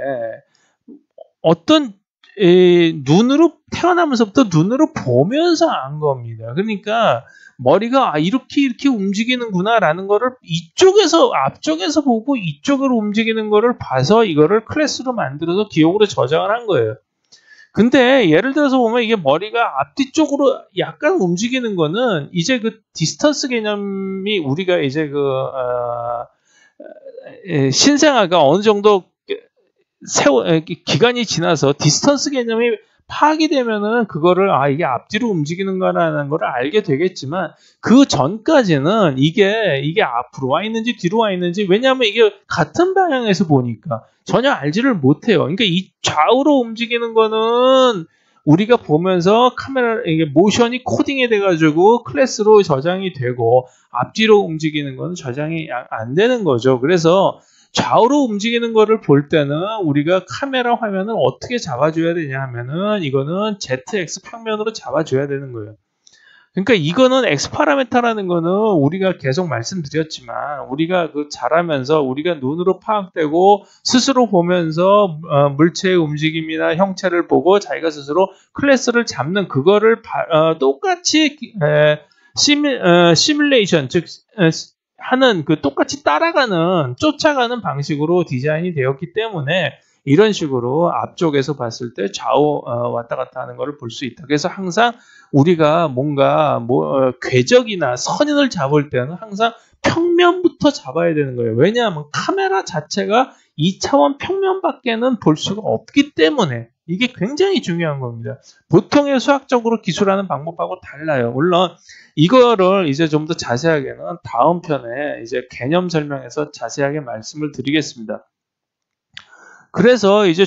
어떤 눈으로 태어나면서부터 눈으로 보면서 안 겁니다. 그러니까 머리가 이렇게 움직이는구나라는 거를 앞쪽에서 보고 이쪽으로 움직이는 거를 봐서 이거를 클래스로 만들어서 기억으로 저장을 한 거예요. 근데 예를 들어서 보면 이게 머리가 앞뒤 쪽으로 약간 움직이는 거는 이제 그 디스턴스 개념이 우리가 이제 신생아가 어느 정도 기간이 지나서 디스턴스 개념이 파악이 되면은 그거를 이게 앞뒤로 움직이는 거라는 걸 알게 되겠지만 그 전까지는 이게 앞으로 와 있는지 뒤로 와 있는지, 왜냐하면 이게 같은 방향에서 보니까 전혀 알지를 못해요. 그러니까 이 좌우로 움직이는 거는 우리가 보면서 카메라 이게 모션이 코딩이 돼가지고 클래스로 저장이 되고 앞뒤로 움직이는 건 저장이 안 되는 거죠. 그래서 좌우로 움직이는 거를 볼 때는 우리가 카메라 화면을 어떻게 잡아줘야 되냐 하면은 이거는 ZX 평면으로 잡아줘야 되는 거예요. 그러니까 이거는 X 파라미터라는 거는 우리가 계속 말씀드렸지만 우리가 그 자라면서 우리가 눈으로 파악되고 스스로 보면서 물체의 움직임이나 형체를 보고 자기가 스스로 클래스를 잡는 그거를 똑같이 시뮬레이션 즉 하는 그 똑같이 따라가는 쫓아가는 방식으로 디자인이 되었기 때문에 이런 식으로 앞쪽에서 봤을 때 좌우 왔다 갔다 하는 것을 볼 수 있다. 그래서 항상 우리가 뭔가 궤적이나 선을 잡을 때는 항상 평면부터 잡아야 되는 거예요. 왜냐하면 카메라 자체가 2차원 평면밖에는 볼 수가 없기 때문에 이게 굉장히 중요한 겁니다. 보통의 수학적으로 기술하는 방법하고 달라요. 물론 이거를 이제 좀 더 자세하게는 다음 편에 이제 개념 설명에서 자세하게 말씀을 드리겠습니다. 그래서 이제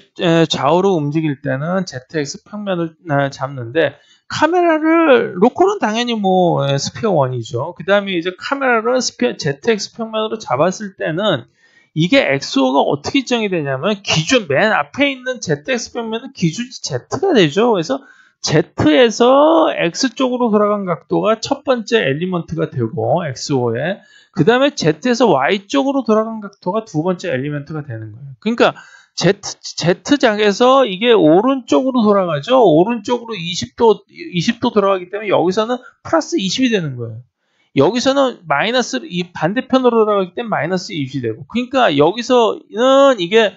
좌우로 움직일 때는 ZX 평면을 잡는데 카메라를 놓고는 당연히 뭐 스피어 1이죠. 그 다음에 이제 카메라를 ZX 평면으로 잡았을 때는 이게 XO가 어떻게 지정이 되냐면 기준 맨 앞에 있는 ZX 평면은 기준이 Z가 되죠. 그래서 Z에서 X 쪽으로 돌아간 각도가 첫 번째 엘리먼트가 되고 XO에 그 다음에 Z에서 Y 쪽으로 돌아간 각도가 두 번째 엘리먼트가 되는 거예요. 그러니까 Z장에서 이게 오른쪽으로 돌아가죠. 오른쪽으로 20도 돌아가기 때문에 여기서는 플러스 20이 되는 거예요. 여기서는 마이너스 이 반대편으로 돌아가기 때문에 마이너스 20이 되고. 그러니까 여기서는 이게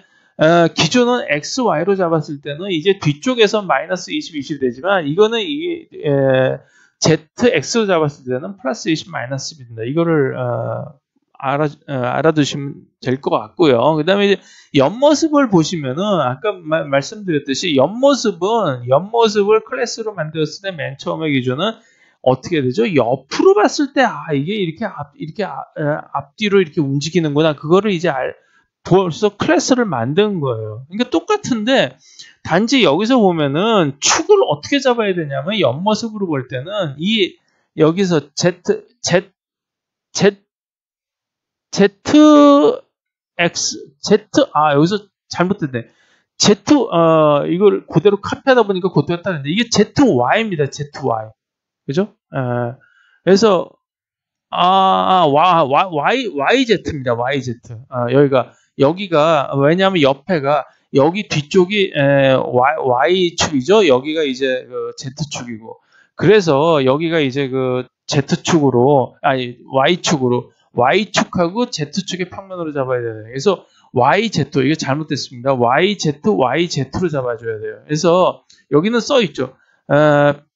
기준은 X, Y로 잡았을 때는 이제 뒤쪽에서 마이너스 20, 20이 되지만 이거는 이게 ZX로 잡았을 때는 플러스 20, 마이너스 10이 된다. 이거를 알아두시면 될 것 같고요. 그 다음에 이제 옆모습을 보시면은 아까 말씀드렸듯이 옆모습을 클래스로 만들었을 때 맨 처음의 기준은 어떻게 되죠? 옆으로 봤을 때 이게 이렇게 앞뒤로 이렇게 움직이는구나. 그거를 이제 벌써 클래스를 만든 거예요. 그러니까 똑같은데 단지 여기서 보면은 축을 어떻게 잡아야 되냐면 옆모습으로 볼 때는 여기서 여기서 잘못됐네. 이걸 그대로 카피하다 보니까 그대로 따는데 이게 ZY입니다. ZY. 그죠? 그래서, YZ입니다. 여기가, 왜냐하면 옆에가, 여기 뒤쪽이, Y축이죠? 여기가 이제 그 Z축이고. 그래서 여기가 이제 그 Y축하고 Z축의 평면으로 잡아야 돼요. 그래서 YZ, 이게 잘못됐습니다. YZ로 잡아줘야 돼요. 그래서 여기는 써있죠.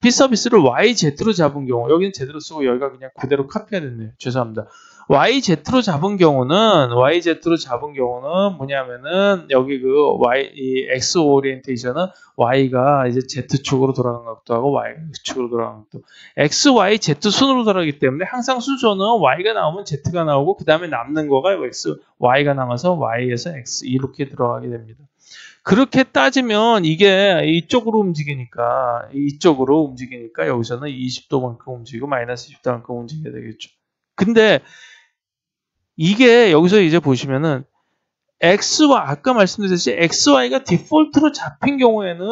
P서비스를 YZ로 잡은 경우, 여기는 제대로 쓰고 여기가 그냥 그대로 카피가 됐네요. 죄송합니다. YZ로 잡은 경우는 뭐냐면은 여기 이 X 오리엔테이션은 Y가 이제 Z축으로 돌아간 각도하고 Y축으로 돌아간 각도. X, Y, Z 순으로 돌아가기 때문에 항상 순서는 Y가 나오면 Z가 나오고 그 다음에 남는 거가 X, Y가 남아서 Y에서 X 이렇게 들어가게 됩니다. 그렇게 따지면 이게 이쪽으로 움직이니까 여기서는 20도만큼 움직이고 마이너스 20도만큼 움직여야 되겠죠. 근데 이게 여기서 이제 보시면은 아까 말씀드렸듯이 XY가 디폴트로 잡힌 경우에는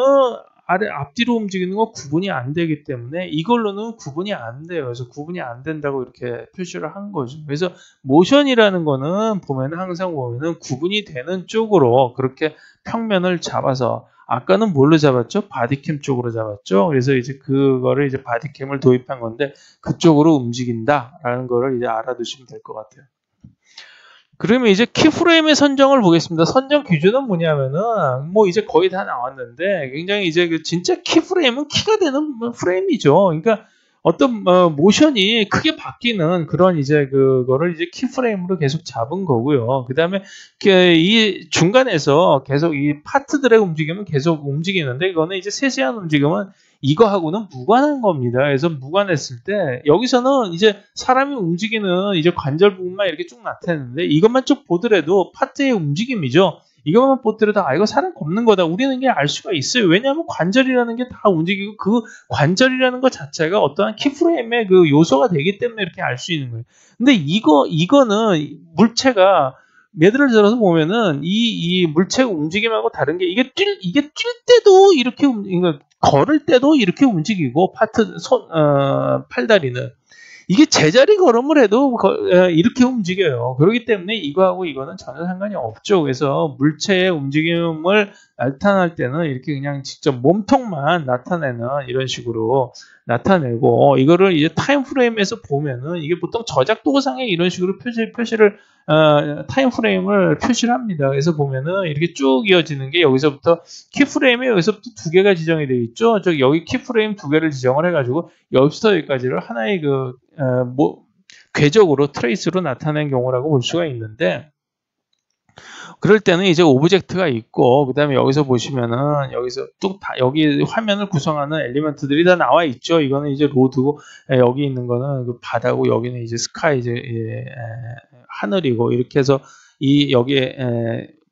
앞뒤로 움직이는 거 구분이 안 되기 때문에 이걸로는 구분이 안 돼요. 그래서 구분이 안 된다고 이렇게 표시를 한 거죠. 그래서 모션이라는 거는 항상 보면은 구분이 되는 쪽으로 그렇게 평면을 잡아서 아까는 뭘로 잡았죠? 바디캠 쪽으로 잡았죠. 그래서 이제 그거를 이제 바디캠을 도입한 건데 그쪽으로 움직인다라는 거를 이제 알아두시면 될 것 같아요. 그러면 이제 키프레임의 선정을 보겠습니다. 선정 기준은 뭐냐면은 뭐 이제 거의 다 나왔는데 굉장히 이제 진짜 키프레임은 키가 되는 프레임이죠. 그러니까 어떤 모션이 크게 바뀌는 그런 이제 그거를 이제 키프레임으로 계속 잡은 거고요. 그다음에 이 중간에서 계속 이 파트들의 움직임은 계속 움직이는데 이거는 이제 세세한 움직임은 이거하고는 무관한 겁니다. 그래서 무관했을 때 여기서는 이제 사람이 움직이는 이제 관절 부분만 이렇게 쭉 나타내는데 이것만 쭉 보더라도 파트의 움직임이죠. 이것만 보더라도 이거 사람 걷는 거다. 우리는 이게 알 수가 있어요. 왜냐하면 관절이라는 게 다 움직이고 그 관절이라는 것 자체가 어떠한 키프레임의 그 요소가 되기 때문에 이렇게 알 수 있는 거예요. 근데 이거는 물체가 예를 들어서 보면은 이 물체 움직임하고 다른 게 이게 뛸 때도 이렇게 걸을 때도 이렇게 움직이고 팔다리는 이게 제자리 걸음을 해도 이렇게 움직여요. 그렇기 때문에 이거하고 이거는 전혀 상관이 없죠. 그래서 물체의 움직임을 나타날 때는 이렇게 그냥 직접 몸통만 나타내는 이런 식으로 나타내고 이거를 이제 타임 프레임에서 보면은 이게 보통 저작 도구상에 이런 식으로 표시를 타임 프레임을 표시를 합니다. 그래서 보면은 이렇게 쭉 이어지는 게 여기서부터 키프레임이 여기서부터 두 개가 지정이 되어 있죠. 여기 키프레임 두 개를 지정을 해가지고 여기부터 여기까지를 하나의 궤적으로 트레이스로 나타낸 경우라고 볼 수가 있는데 그럴 때는 이제 오브젝트가 있고 그다음에 여기서 보시면은 여기서 또 여기 화면을 구성하는 엘리먼트들이 다 나와 있죠. 이거는 이제 로드고 여기 있는 거는 그 바다고 여기는 이제 스카이 이제 하늘이고 이렇게 해서 여기에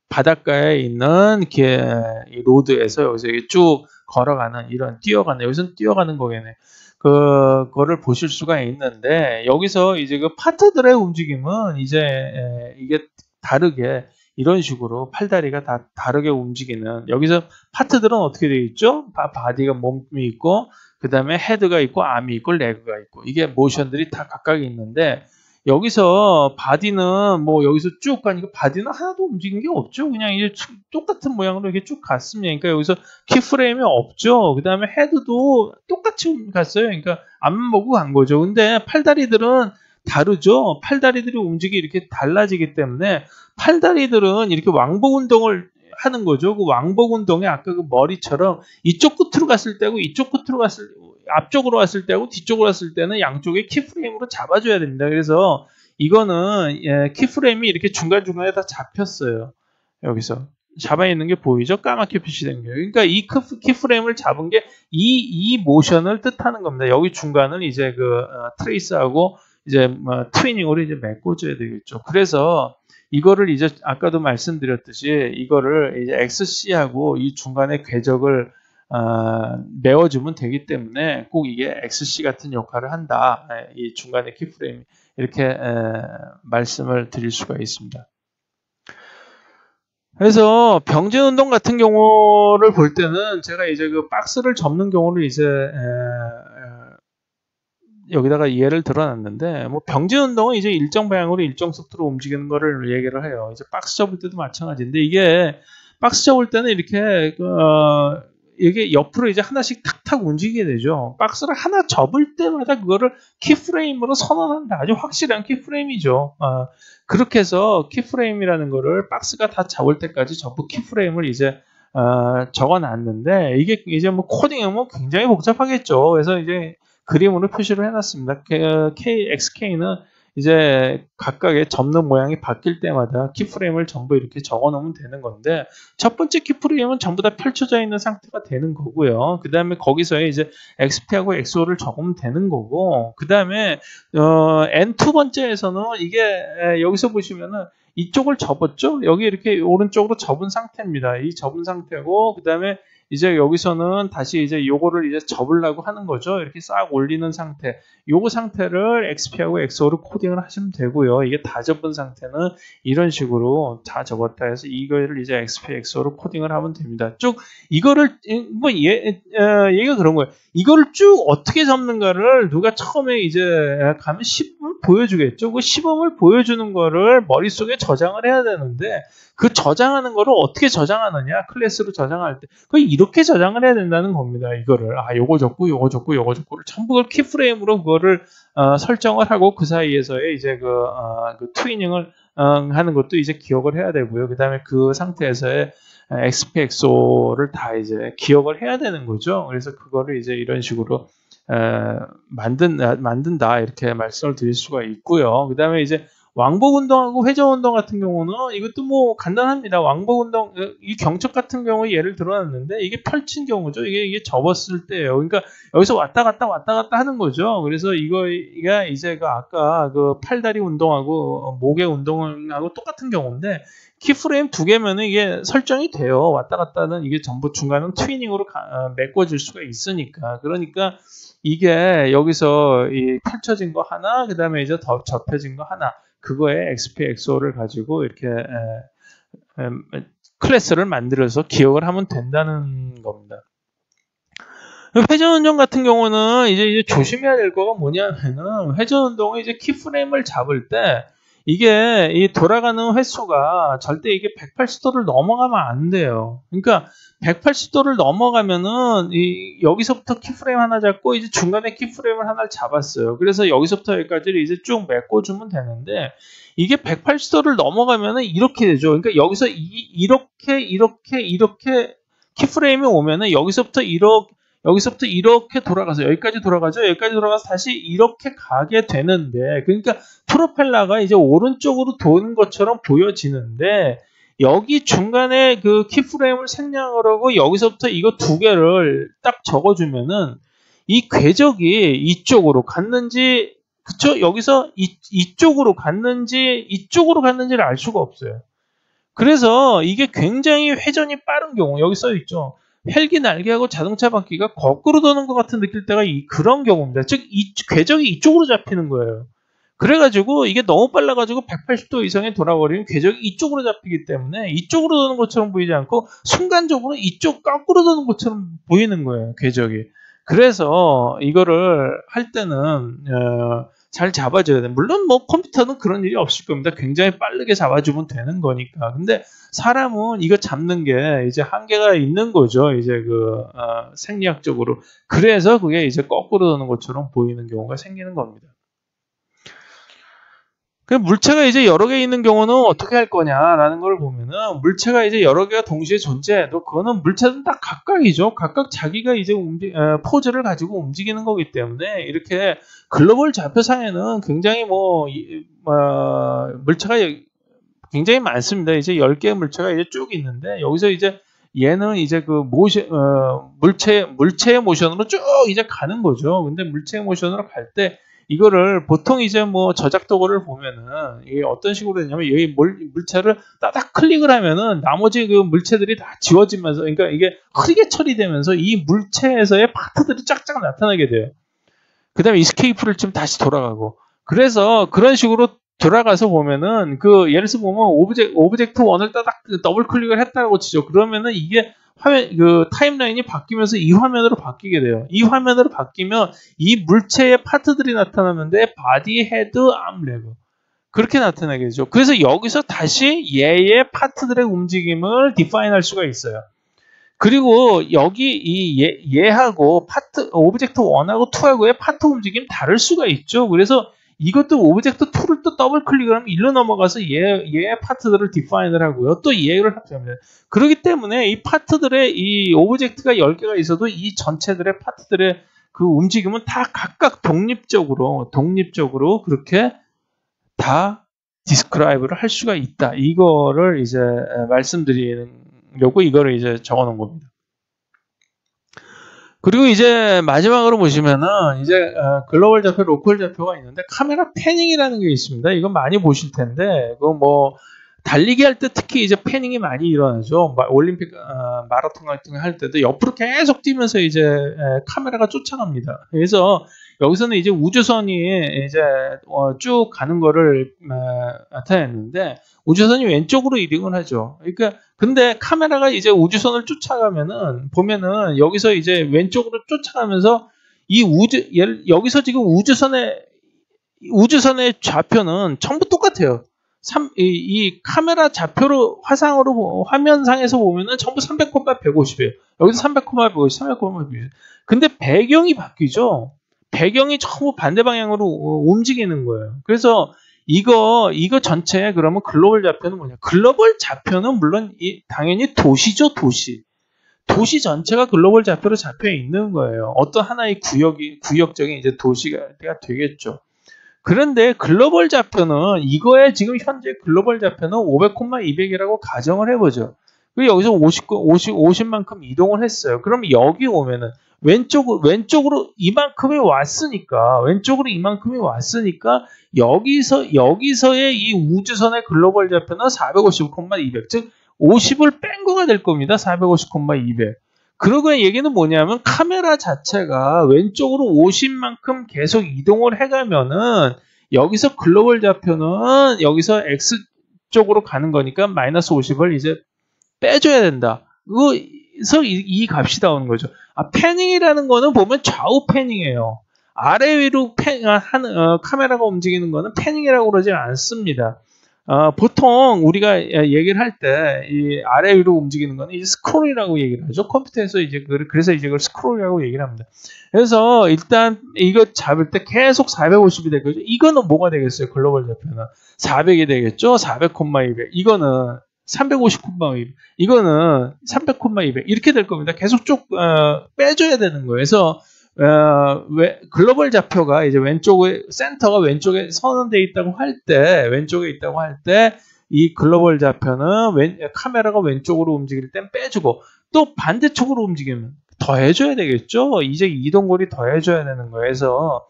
바닷가에 있는 이 로드에서 여기서 쭉 걸어가는 이런 뛰어가는 여기서는 뛰어가는 거겠네. 그거를 보실 수가 있는데 여기서 이제 그 파트들의 움직임은 이제 이게 다르게 이런 식으로 팔다리가 다 다르게 움직이는 여기서 파트들은 어떻게 되어 있죠? 바디가 몸이 있고 그 다음에 헤드가 있고 암이 있고 레그가 있고 이게 모션들이 다 각각 있는데 여기서 바디는 뭐 여기서 쭉 가니까 바디는 하나도 움직인 게 없죠. 그냥 이제 똑같은 모양으로 이렇게 쭉 갔습니다. 그러니까 여기서 키프레임이 없죠. 그 다음에 헤드도 똑같이 갔어요. 그러니까 앞만 보고 간 거죠. 근데 팔다리들은 다르죠. 팔다리들이 움직이 이렇게 달라지기 때문에 팔다리들은 이렇게 왕복 운동을 하는 거죠. 그 왕복 운동에 아까 그 머리처럼 이쪽 끝으로 갔을 때고 이쪽 끝으로 앞쪽으로 왔을 때하고 뒤쪽으로 왔을 때는 양쪽에 키프레임으로 잡아줘야 됩니다. 그래서 이거는 키프레임이 이렇게 중간중간에 다 잡혔어요. 여기서 잡아 있는 게 보이죠? 까맣게 표시된 게. 그러니까 이 키프레임을 잡은 게 이 모션을 뜻하는 겁니다. 여기 중간을 이제 트레이스하고 이제 트위닝으로 이제 메꿔줘야 되겠죠. 그래서 이거를 이제 아까도 말씀드렸듯이 이거를 이제 XC하고 이 중간의 궤적을 메워주면 되기 때문에 꼭 이게 XC 같은 역할을 한다. 이 중간에 키프레임 이렇게 말씀을 드릴 수가 있습니다. 그래서 병진 운동 같은 경우를 볼 때는 제가 이제 그 박스를 접는 경우를 이제 여기다가 예를 들어놨는데 뭐 병진 운동은 이제 일정 방향으로 일정 속도로 움직이는 거를 얘기를 해요. 이제 박스 접을 때도 마찬가지인데 이게 박스 접을 때는 이렇게 이게 옆으로 이제 하나씩 탁탁 움직이게 되죠. 박스를 하나 접을 때마다 그거를 키프레임으로 선언한다. 아주 확실한 키프레임이죠. 그렇게 해서 키프레임이라는 거를 박스가 다 잡을 때까지 전부 키프레임을 이제 적어놨는데 이게 이제 뭐 코딩하면 굉장히 복잡하겠죠. 그래서 이제 그림으로 표시를 해놨습니다. XK는 이제 각각의 접는 모양이 바뀔 때마다 키프레임을 전부 이렇게 적어 놓으면 되는 건데 첫 번째 키프레임은 전부 다 펼쳐져 있는 상태가 되는 거고요. 그 다음에 거기서 이제 XP하고 XO를 적으면 되는 거고 그 다음에 N2 번째에서는 이게 여기서 보시면은 이쪽을 접었죠. 여기 이렇게 오른쪽으로 접은 상태입니다. 이 접은 상태고 그 다음에 이제 여기서는 다시 이제 요거를 이제 접으려고 하는 거죠. 이렇게 싹 올리는 상태. 요거 상태를 XP하고 XO로 코딩을 하시면 되고요. 이게 다 접은 상태는 이런 식으로 다 접었다 해서 이거를 이제 XP, XO로 코딩을 하면 됩니다. 쭉 이거를 얘가 그런 거예요. 이거를 쭉 어떻게 접는가를 누가 처음에 이제 가면 시범을 보여주겠죠. 그 시범을 보여주는 거를 머릿속에 저장을 해야 되는데 그 저장하는 거를 어떻게 저장하느냐 클래스로 저장할 때 이렇게 저장을 해야 된다는 겁니다. 이거를 요거 적고 요거 적고 요거 적고를 전부 그 키프레임으로 그거를 설정을 하고 그 사이에서의 이제 그 트위닝을 하는 것도 이제 기억을 해야 되고요. 그 다음에 그 상태에서의 XP, XO를 다 이제 기억을 해야 되는 거죠. 그래서 그거를 이제 이런 식으로 만든다 이렇게 말씀을 드릴 수가 있고요. 그 다음에 이제 왕복 운동하고 회전 운동 같은 경우는 이것도 뭐 간단합니다. 왕복 운동 이 경첩 같은 경우 예를 들어놨는데 이게 펼친 경우죠. 이게 접었을 때예요. 그러니까 여기서 왔다 갔다 하는 거죠. 그래서 이거가 이제 아까 그 팔다리 운동하고 목의 운동하고 똑같은 경우인데 키프레임 두 개면은 이게 설정이 돼요. 왔다 갔다는 이게 전부 중간은 트위닝으로 메꿔줄 수가 있으니까. 그러니까 이게 여기서 이 펼쳐진 거 하나, 그 다음에 이제 더 접혀진 거 하나. 그거에 XP, XO를 가지고 이렇게 클래스를 만들어서 기억을 하면 된다는 겁니다. 회전운동 같은 경우는 이제 조심해야 될 거가 뭐냐면은 회전운동은 이제 키프레임을 잡을 때 이게 이 돌아가는 횟수가 절대 이게 180도를 넘어가면 안 돼요. 그러니까 180도를 넘어가면은 여기서부터 키프레임 하나 잡고 이제 중간에 키프레임을 하나 잡았어요. 그래서 여기서부터 여기까지를 이제 쭉 메꿔주면 되는데 이게 180도를 넘어가면은 이렇게 되죠. 그러니까 여기서 이렇게 키프레임이 오면은 여기서부터 이렇게 돌아가서 여기까지 돌아가죠. 여기까지 돌아가서 다시 이렇게 가게 되는데, 그러니까 프로펠러가 이제 오른쪽으로 도는 것처럼 보여지는데, 여기 중간에 그 키프레임을 생략을 하고 여기서부터 이거 두 개를 딱 적어주면은 이 궤적이 이쪽으로 갔는지, 그쵸? 여기서 이쪽으로 갔는지를 알 수가 없어요. 그래서 이게 굉장히 회전이 빠른 경우, 여기 써있죠. 헬기 날개하고 자동차 바퀴가 거꾸로 도는 것 같은 느낄 때가 그런 경우입니다. 즉, 이 궤적이 이쪽으로 잡히는 거예요. 그래가지고 이게 너무 빨라가지고 180도 이상에 돌아버리면 궤적이 이쪽으로 잡히기 때문에 이쪽으로 도는 것처럼 보이지 않고 순간적으로 이쪽 거꾸로 도는 것처럼 보이는 거예요. 궤적이. 그래서 이거를 할 때는 잘 잡아줘야 돼요. 물론 뭐 컴퓨터는 그런 일이 없을 겁니다. 굉장히 빠르게 잡아주면 되는 거니까. 근데 사람은 이거 잡는 게 이제 한계가 있는 거죠. 이제 생리학적으로. 그래서 그게 이제 거꾸로 도는 것처럼 보이는 경우가 생기는 겁니다. 그 물체가 이제 여러 개 있는 경우는 어떻게 할 거냐라는 걸 보면은 물체가 이제 여러 개가 동시에 존재해도 그거는 물체는 다 각각이죠. 각각 자기가 이제 포즈를 가지고 움직이는 거기 때문에 이렇게 글로벌 좌표상에는 굉장히 물체가 굉장히 많습니다. 이제 10개의 물체가 이제 쭉 있는데 여기서 이제 얘는 이제 물체의 모션으로 쭉 이제 가는 거죠. 근데 물체의 모션으로 갈 때 이거를 보통 이제 저작 도구를 보면은 이게 어떤 식으로 되냐면 여기 물체를 따닥 클릭을 하면은 나머지 그 물체들이 다 지워지면서 그러니까 이게 흐리게 처리되면서 이 물체에서의 파트들이 쫙쫙 나타나게 돼요. 그 다음에 이스케이프를 좀 다시 돌아가고 그래서 그런 식으로 돌아가서 보면은 예를 들어서 보면 오브젝트 1을 따닥 더블 클릭을 했다고 치죠. 그러면은 이게 타임라인이 바뀌면서 이 화면으로 바뀌게 돼요. 이 화면으로 바뀌면 이 물체의 파트들이 나타나는데 바디, 헤드, 암, 레그 그렇게 나타나게 되죠. 그래서 여기서 다시 얘의 파트들의 움직임을 디파인할 수가 있어요. 그리고 여기 얘하고 오브젝트 1하고 2하고의 파트 움직임 다를 수가 있죠. 그래서 이것도 오브젝트 2를 또 더블 클릭을 하면 일로 넘어가서 얘의 파트들을 디파인을 하고요. 또 얘를 합쳐합니다. 그렇기 때문에 이 파트들의 이 오브젝트가 10개가 있어도 이 전체들의 파트들의 그 움직임은 다 각각 독립적으로 그렇게 다 디스크라이브를 할 수가 있다. 이거를 이제 말씀드리려고 이거를 이제 적어 놓은 겁니다. 그리고 이제 마지막으로 보시면은 이제 글로벌 좌표, 로컬 좌표가 있는데 카메라 패닝이라는 게 있습니다. 이건 많이 보실 텐데 그거 달리기 할 때 특히 이제 패닝이 많이 일어나죠. 올림픽 마라톤 같은 거 할 때도 옆으로 계속 뛰면서 이제 카메라가 쫓아갑니다. 그래서 여기서는 이제 우주선이 이제 쭉 가는 거를 나타냈는데 우주선이 왼쪽으로 이동을 하죠. 그러니까 근데 카메라가 이제 우주선을 쫓아가면은 보면은 여기서 이제 왼쪽으로 쫓아가면서 여기서 지금 우주선의 좌표는 전부 똑같아요. 이 카메라 좌표로 화면상에서 보면은 전부 300,150이에요. 여기서 300,150, 300,150. 근데 배경이 바뀌죠. 배경이 전부 반대 방향으로 움직이는 거예요. 그래서 이거 전체 그러면 글로벌 좌표는 뭐냐? 글로벌 좌표는 물론 당연히 도시죠, 도시. 도시 전체가 글로벌 좌표로 잡혀 있는 거예요. 어떤 하나의 구역적인 이제 도시가 되겠죠. 그런데 글로벌 좌표는 이거에 지금 현재 글로벌 좌표는 500,200이라고 가정을 해보죠. 그리고 여기서 50만큼 이동을 했어요. 그럼 여기 오면은 왼쪽으로 이만큼이 왔으니까 여기서의 이 우주선의 글로벌 좌표는 450,200, 즉 50을 뺀 거가 될 겁니다. 450,200. 그러고 얘기는 뭐냐면 카메라 자체가 왼쪽으로 50만큼 계속 이동을 해가면은 여기서 글로벌 좌표는 여기서 X 쪽으로 가는 거니까 마이너스 50을 이제 빼줘야 된다. 그래서 이 값이 나오는 거죠. 패닝이라는 거는 보면 좌우 패닝이에요. 아래 위로 카메라가 움직이는 거는 패닝이라고 그러지 않습니다. 보통 우리가 얘기를 할 때 이 아래 위로 움직이는 거는 이제 스크롤이라고 얘기를 하죠. 컴퓨터에서 이제 그래서 이제 그걸 스크롤이라고 얘기를 합니다. 그래서 일단 이거 잡을 때 계속 450이 될 거죠. 이거는 뭐가 되겠어요? 글로벌 좌표는 400이 되겠죠. 400,200. 이거는 350,200. 이거는 300,200. 이렇게 될 겁니다. 계속 쭉 빼줘야 되는 거예요. 그래서 글로벌 좌표가 이제 왼쪽에 센터가 왼쪽에 선언되어 있다고 할 때 왼쪽에 있다고 할 때 이 글로벌 좌표는 카메라가 왼쪽으로 움직일 땐 빼주고 또 반대쪽으로 움직이면 더해줘야 되겠죠. 이제 이동거리 더해줘야 되는 거예요. 그래서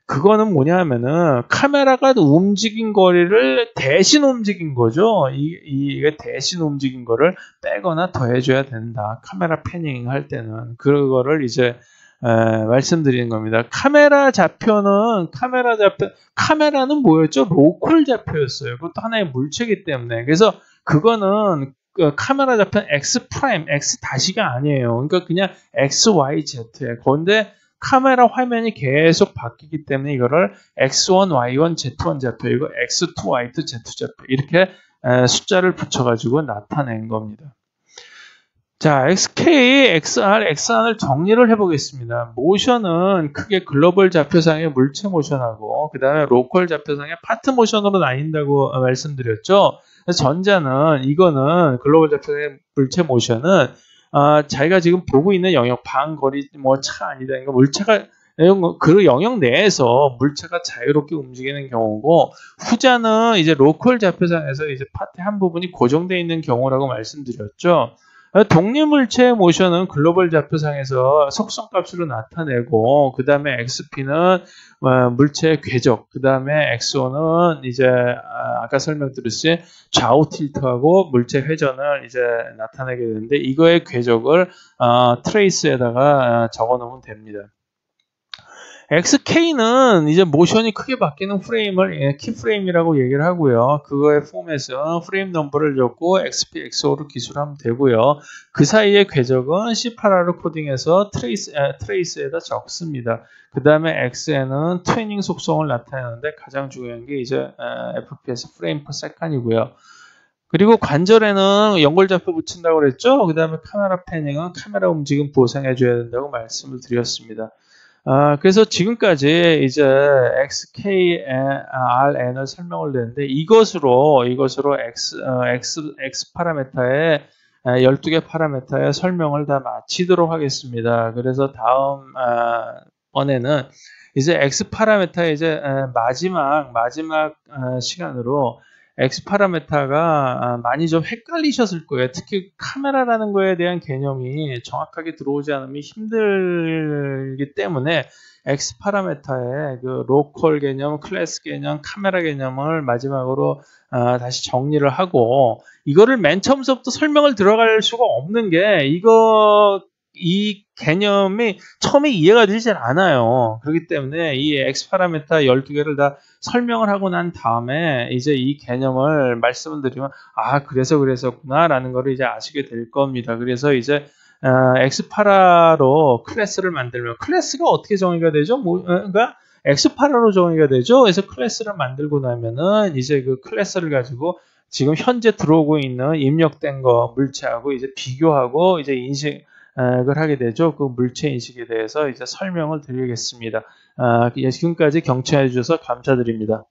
그거는 뭐냐면은 카메라가 움직인 거리를 대신 움직인 거죠. 이게 대신 움직인 거를 빼거나 더해줘야 된다. 카메라 패닝 할 때는 그거를 이제 말씀드리는 겁니다. 카메라는 뭐였죠? 로컬 좌표였어요. 그것도 하나의 물체이기 때문에. 그래서 그거는 카메라 좌표는 X 프라임, X 다시가 아니에요. 그러니까 그냥 X, Y, Z예요. 그런데 카메라 화면이 계속 바뀌기 때문에 이거를 X1, Y1, Z1 좌표, 이거 X2, Y2, Z2 좌표 이렇게 숫자를 붙여가지고 나타낸 겁니다. 자, XK, XR, XR을 정리를 해보겠습니다. 모션은 크게 글로벌 좌표상의 물체 모션하고 그 다음에 로컬 좌표상의 파트 모션으로 나뉜다고 말씀드렸죠. 전자는 이거는 글로벌 좌표상의 물체 모션은 자기가 지금 보고 있는 영역, 방거리, 차 아니다. 그러니까 물체가 그 영역 내에서 물체가 자유롭게 움직이는 경우고 후자는 이제 로컬 좌표상에서 이제 파트의 한 부분이 고정되어 있는 경우라고 말씀드렸죠. 독립물체의 모션은 글로벌 좌표상에서 속성값으로 나타내고 그 다음에 XP는 물체의 궤적, 그 다음에 XO는 이제 아까 설명드렸듯이 좌우 틸트하고 물체 회전을 이제 나타내게 되는데 이거의 궤적을 트레이스에다가 적어 놓으면 됩니다. XK는 이제 모션이 크게 바뀌는 프레임을 키프레임이라고 얘기를 하고요. 그거의 폼에서 프레임 넘버를 적고 XP, XO로 기술하면 되고요. 그 사이의 궤적은 C8R로 코딩해서 트레이스에다 적습니다. 그 다음에 X에는 트위닝 속성을 나타내는데 가장 중요한 게 이제 FPS 프레임 퍼 세컨이고요. 그리고 관절에는 연골좌표 붙인다고 그랬죠. 그 다음에 카메라 패닝은 카메라 움직임 보상해줘야 된다고 말씀을 드렸습니다. 그래서 지금까지 이제 XKRN을 설명을 드렸는데 이것으로 X 파라메타의 12개 파라메타의 설명을 다 마치도록 하겠습니다. 그래서 다음 번에는 이제 X 파라메타의 이제 마지막 시간으로 X 파라메타가 많이 좀 헷갈리셨을 거예요. 특히 카메라라는 거에 대한 개념이 정확하게 들어오지 않으면 힘들기 때문에 X 파라메타의 그 로컬 개념, 클래스 개념, 카메라 개념을 마지막으로 다시 정리를 하고 이거를 맨 처음부터 설명을 들어갈 수가 없는 게 이 개념이 처음에 이해가 되지 않아요. 그렇기 때문에 이 X 파라메타 12개를 다 설명을 하고 난 다음에 이제 이 개념을 말씀을 드리면 그래서 그랬었구나 라는 거를 이제 아시게 될 겁니다. 그래서 이제 X 파라로 클래스를 만들면 클래스가 어떻게 정의가 되죠? 그러니까 X 파라로 정의가 되죠. 그래서 클래스를 만들고 나면은 이제 그 클래스를 가지고 지금 현재 들어오고 있는 입력된 거 물체하고 이제 비교하고 이제 인식을 하게 되죠. 그 물체 인식에 대해서 이제 설명을 드리겠습니다. 지금까지 경청해 주셔서 감사드립니다.